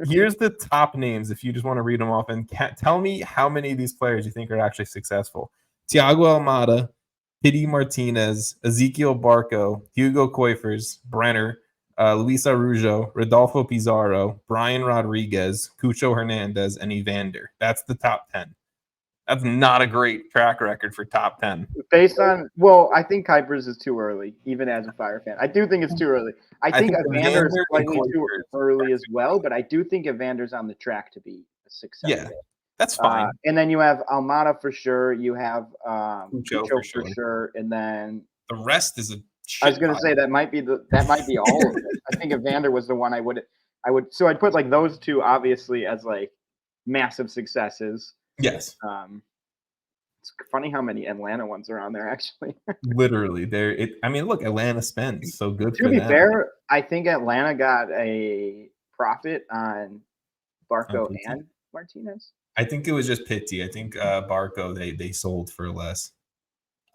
Here's the top names if you just want to read them off and tell me how many of these players you think are actually successful. Thiago Almada, Pity Martinez, Ezekiel Barco, Hugo Kuipers, Brenner, Luis Araujo, Rodolfo Pizarro, Brian Rodriguez, Cucho Hernandez, and Evander. That's the top 10. That's not a great track record for top 10. Based on, I think Kuipers is too early, even as a Fire fan. I do think it's too early. I think Evander is slightly too early as well, but I do think Evander's on the track to be a success. Yeah, that's fine. And then you have Almada for sure. You have Cucho for sure. And then the rest is I was going to say that might be all of it. I think Evander was the one I would. So I'd put like those two obviously as like massive successes. Yes. It's funny how many Atlanta ones are on there, actually. Literally, look, Atlanta spends, so good for them. To be fair, I think Atlanta got a profit on Barco and Martinez. I think it was just Pitti. I think Barco they sold for less.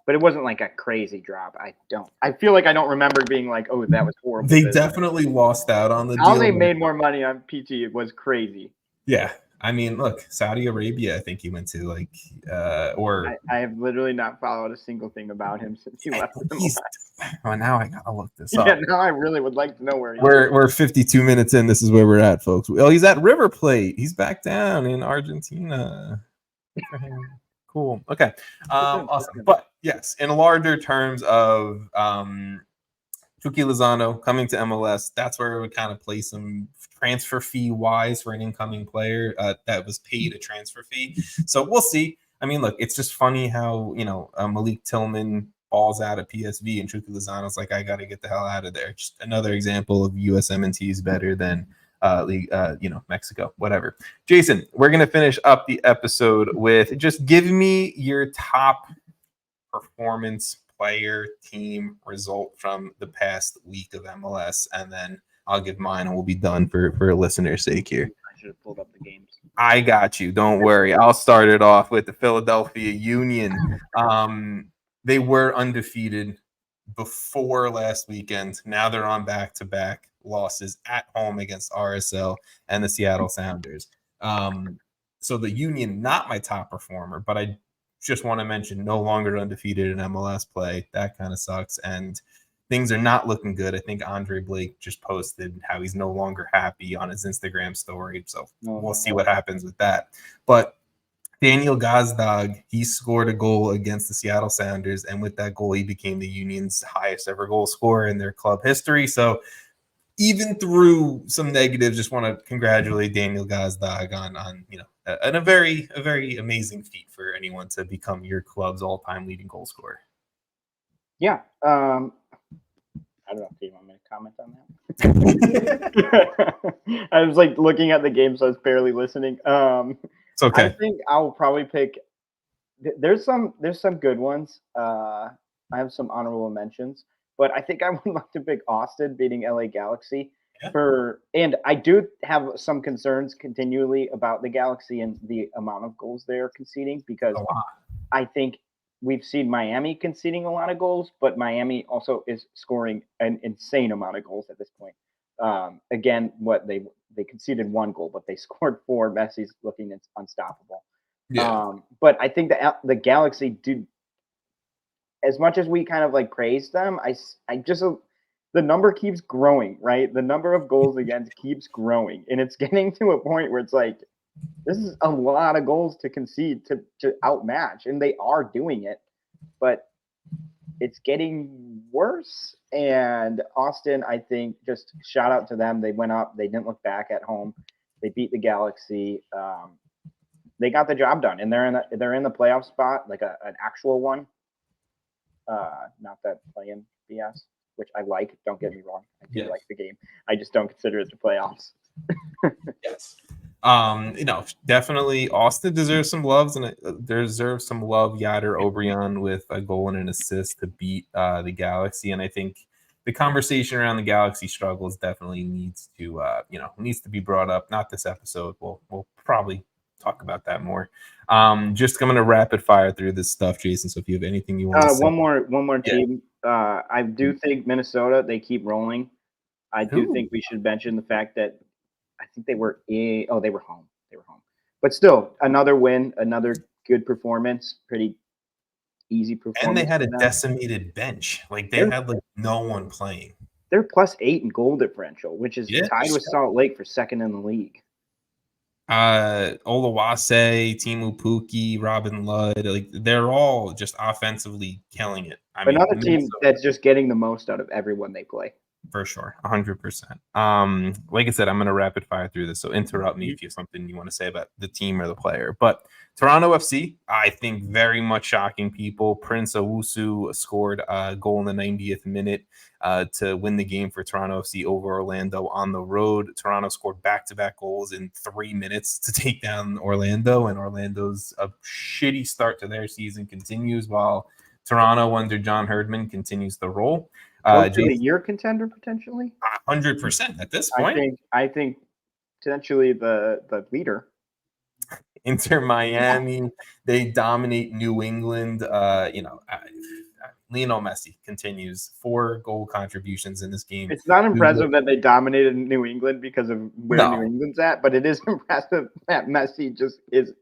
But it wasn't like a crazy drop. I feel like I don't remember being like, oh, that was horrible. They definitely lost out on the deal. How they made more money on PT, it was crazy. Yeah. I mean, look, Saudi Arabia, I think he went to I have literally not followed a single thing about him since he left. Well, now I gotta look this up. Yeah, now I really would like to know where we're 52 minutes in. This is where we're at, folks. Well, he's at River Plate. He's back down in Argentina. Cool. Okay. Awesome. But yes, in larger terms of Chucky Lozano coming to MLS, that's where it would kind of play some transfer fee wise for an incoming player that was paid a transfer fee. So we'll see. I mean, look, it's just funny how, Malik Tillman falls out at PSV and Chucky Lozano's like, I got to get the hell out of there. Just another example of USMNT is better than Mexico, whatever. Jason, we're going to finish up the episode with just give me your top performance player team result from the past week of MLS, and then I'll give mine and we'll be done for listeners' sake here. I should have pulled up the games. I got you. Don't worry. I'll start it off with the Philadelphia Union. They were undefeated before last weekend. Now they're on back-to-back losses at home against RSL and the Seattle Sounders. So the Union, not my top performer, but I just want to mention no longer undefeated in MLS play. That kind of sucks. And things are not looking good. I think Andre Blake just posted how he's no longer happy on his Instagram story. So we'll see what happens with that. But Daniel Gazdag, he scored a goal against the Seattle Sounders. And with that goal, he became the Union's highest ever goal scorer in their club history. So even through some negatives, just want to congratulate Daniel Gazdag on a very amazing feat for anyone to become your club's all-time leading goal scorer. Yeah. I don't know if you want me to comment on that. I was like looking at the game, so I was barely listening. It's okay. I think I'll probably pick. There's some good ones. I have some honorable mentions, but I think I would like to pick Austin beating LA Galaxy. And I do have some concerns continually about the Galaxy and the amount of goals they're conceding, because I think we've seen Miami conceding a lot of goals, but Miami also is scoring an insane amount of goals at this point. Again, they conceded 1 goal, but they scored 4. Messi's looking unstoppable. Yeah. But I think the Galaxy do, as much as we kind of like praise them, I just the number keeps growing, right? The number of goals against keeps growing, and it's getting to a point where it's like, this is a lot of goals to concede to outmatch, and they are doing it, but it's getting worse. And Austin, I think, just shout out to them. They went up. They didn't look back at home. They beat the Galaxy. They got the job done, and they're in the playoff spot, like an actual one. Not that play-in BS, which I like. Don't get me wrong. I do like the game. I just don't consider it the playoffs. Yes. Definitely Austin deserves some loves, and it deserves some love. Yadier Obrian with a goal and an assist to beat the Galaxy, and I think the conversation around the Galaxy struggles definitely needs to be brought up. Not this episode. We'll probably talk about that more. Just coming to rapid fire through this stuff, Jason. So if you have anything you want to say. One more team. I do think Minnesota, they keep rolling. I do think we should mention the fact that I think they were home. They were home. But still, another win, another good performance, pretty easy performance. And they had a decimated bench. Like they had like no one playing. They're +8 in goal differential, which is tied with Salt Lake for second in the league. Oluwase, Timu Pukki, Robin Ludd, like they're all just offensively killing it. Another team that's just getting the most out of everyone they play. For sure, 100%. Like I said, I'm going to rapid fire through this, so interrupt me if you have something you want to say about the team or the player. But Toronto FC, I think very much shocking people. Prince Owusu scored a goal in the 90th minute to win the game for Toronto FC over Orlando on the road. Toronto scored back-to-back goals in 3 minutes to take down Orlando, and Orlando's a shitty start to their season continues while Toronto under John Herdman continues to roll. A year contender potentially? 100% at this point. I think potentially the leader. Inter Miami, they dominate New England. Lionel Messi continues 4 goal contributions in this game. It's not impressive that they dominated New England because of where New England's at, but it is impressive that Messi just is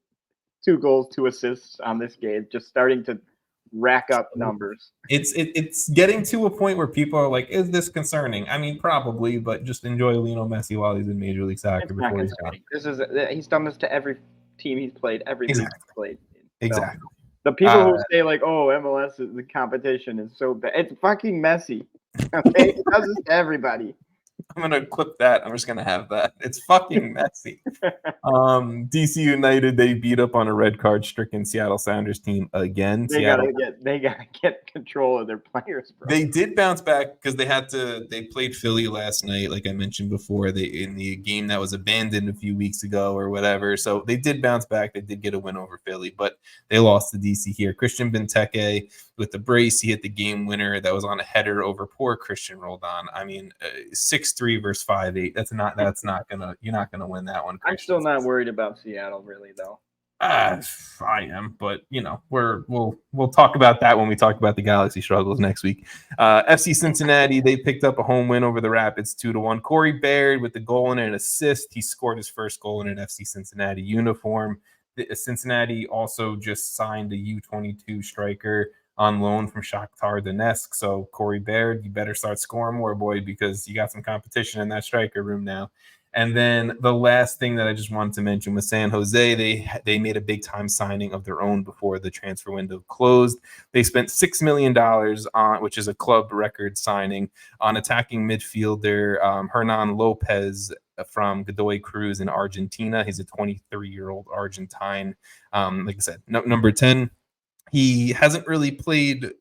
2 goals, 2 assists on this game, just starting to rack up numbers. It's getting to a point where people are like, is this concerning? I mean, probably, but just enjoy Lionel Messi while he's in Major League Soccer. Before he's done. He's done this to every team he's played, league he's played. Exactly. The people who say like, oh, MLS the competition is so bad, it's fucking Messi. Okay, it does this to everybody. I'm gonna clip that. I'm just gonna have that. It's fucking messy. DC United, they beat up on a red card stricken Seattle Sounders team again. They gotta get control of their players, bro. They did bounce back because they played Philly last night, like I mentioned before. In the game that was abandoned a few weeks ago or whatever. So they did bounce back. They did get a win over Philly, but they lost to DC here. Christian Benteke with the brace, he hit the game winner that was on a header over poor Christian Roldan. I mean, 6-3 versus 5-8. You're not gonna win that one. I'm still not worried about Seattle, really, though. I am, but we'll talk about that when we talk about the Galaxy struggles next week. FC Cincinnati, they picked up a home win over the Rapids 2-1. Corey Baird with the goal and an assist. He scored his first goal in an FC Cincinnati uniform. Cincinnati also just signed a U22 striker on loan from Shakhtar Donetsk. So Corey Baird, you better start scoring more, boy, because you got some competition in that striker room now. And then the last thing that I just wanted to mention was San Jose. They made a big time signing of their own before the transfer window closed. They spent $6 million on, which is a club record signing, on attacking midfielder Hernan Lopez from Godoy Cruz in Argentina. He's a 23-year-old Argentine. Like I said, number 10. He hasn't really played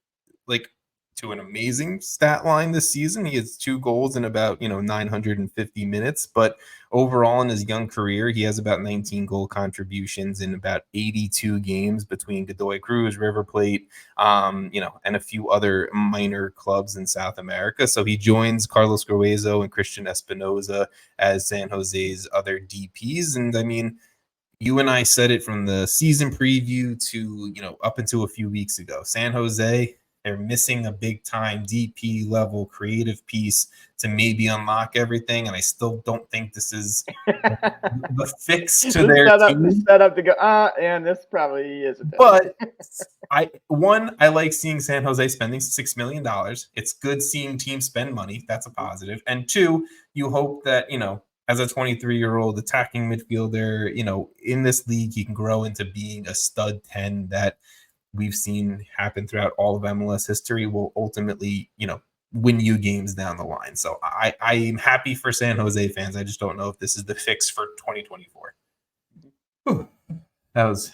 like to an amazing stat line this season. He has 2 goals in about 950 minutes, but overall in his young career, he has about 19 goal contributions in about 82 games between Godoy Cruz, River Plate, and a few other minor clubs in South America. So he joins Carlos Gruezo and Christian Espinoza as San Jose's other DPs. And I mean, you and I said it from the season preview to, up until a few weeks ago. San Jose, they're missing a big time DP level creative piece to maybe unlock everything. And I still don't think this is the fix to their team. Set up to go, and this probably isn't. But I like seeing San Jose spending $6 million. It's good seeing teams spend money. That's a positive. And 2, you hope that, as a 23-year-old attacking midfielder, in this league, he can grow into being a stud 10 that we've seen happen throughout all of MLS history will ultimately, win you games down the line. So I am happy for San Jose fans. I just don't know if this is the fix for 2024. Whew. That was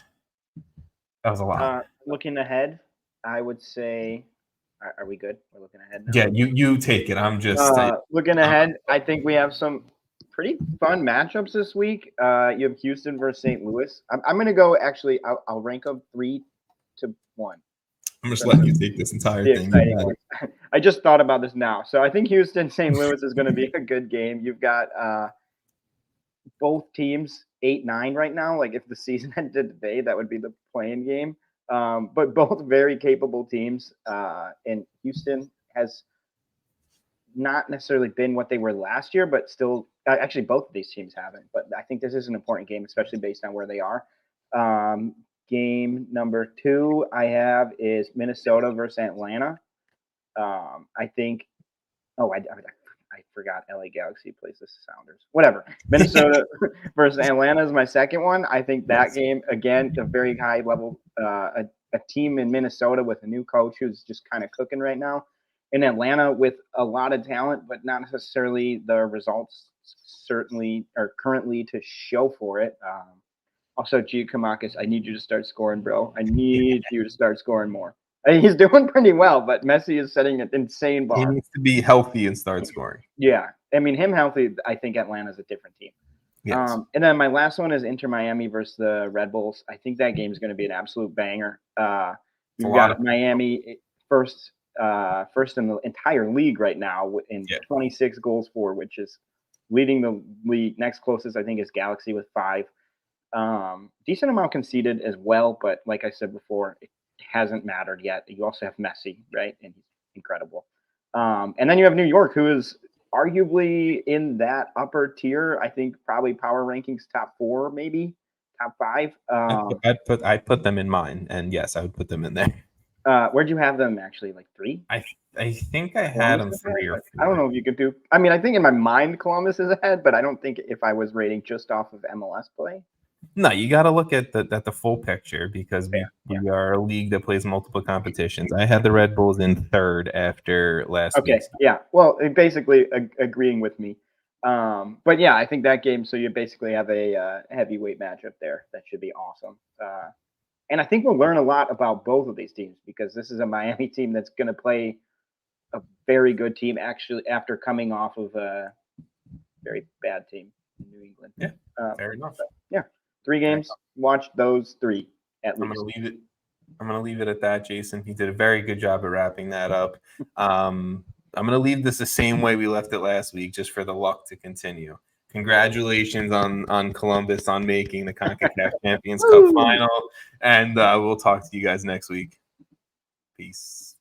a lot. Looking ahead, I would say, are we good? We're looking ahead now. Yeah, you take it. I'm just looking ahead. I think we have some pretty fun matchups this week. You have Houston versus St. Louis. I'm going to go, actually, I'll rank them 3-1. I'm just letting you take this entire thing. I just thought about this now. So I think Houston, St. Louis is going to be a good game. You've got both teams 8-9 right now. Like if the season ended today, that would be the playing game. But both very capable teams. And Houston has not necessarily been what they were last year, but still, actually both of these teams haven't. But I think this is an important game, especially based on where they are. Game number 2 I have is Minnesota versus Atlanta. I think, I forgot LA Galaxy plays the Sounders. Whatever. Minnesota versus Atlanta is my second one. I think that game, again, a very high level, a team in Minnesota with a new coach who's just kind of cooking right now. In Atlanta with a lot of talent, but not necessarily the results certainly or currently to show for it. Also, Giacomakis, I need you to start scoring, bro. I need you to start scoring more. I mean, he's doing pretty well, but Messi is setting an insane bar. He needs to be healthy and start scoring. Yeah. I mean, him healthy, I think Atlanta's a different team. Yes. And then my last one is Inter Miami versus the Red Bulls. I think that game is going to be an absolute banger. You've got Miami first in the entire league right now in 26 goals for, which is leading the league. Next closest, I think, is Galaxy with 5. Decent amount conceded as well, but like I said before, it hasn't mattered yet. You also have Messi, right? And he's incredible. And then you have New York, who is arguably in that upper tier. I think probably power rankings top 4, maybe top 5. I'd put them in mine, and yes, I would put them in there. Where'd you have them actually? Like 3? I think I had them 3 or 4. I don't know if you could do. I mean, I think in my mind Columbus is ahead, but I don't think if I was rating just off of MLS play. No, you got to look at the full picture because we are a league that plays multiple competitions. I had the Red Bulls in 3rd after last week. Okay, yeah. Well, basically agreeing with me. But yeah, I think that game. So you basically have a heavyweight matchup there. That should be awesome. And I think we'll learn a lot about both of these teams because this is a Miami team that's going to play a very good team actually after coming off of a very bad team in New England. Yeah, fair enough. Yeah. 3 games. Watch those 3 at least. I'm gonna leave it at that, Jason. He did a very good job of wrapping that up. I'm gonna leave this the same way we left it last week, just for the luck to continue. Congratulations on Columbus on making the CONCACAF Champions Cup final, and we'll talk to you guys next week. Peace.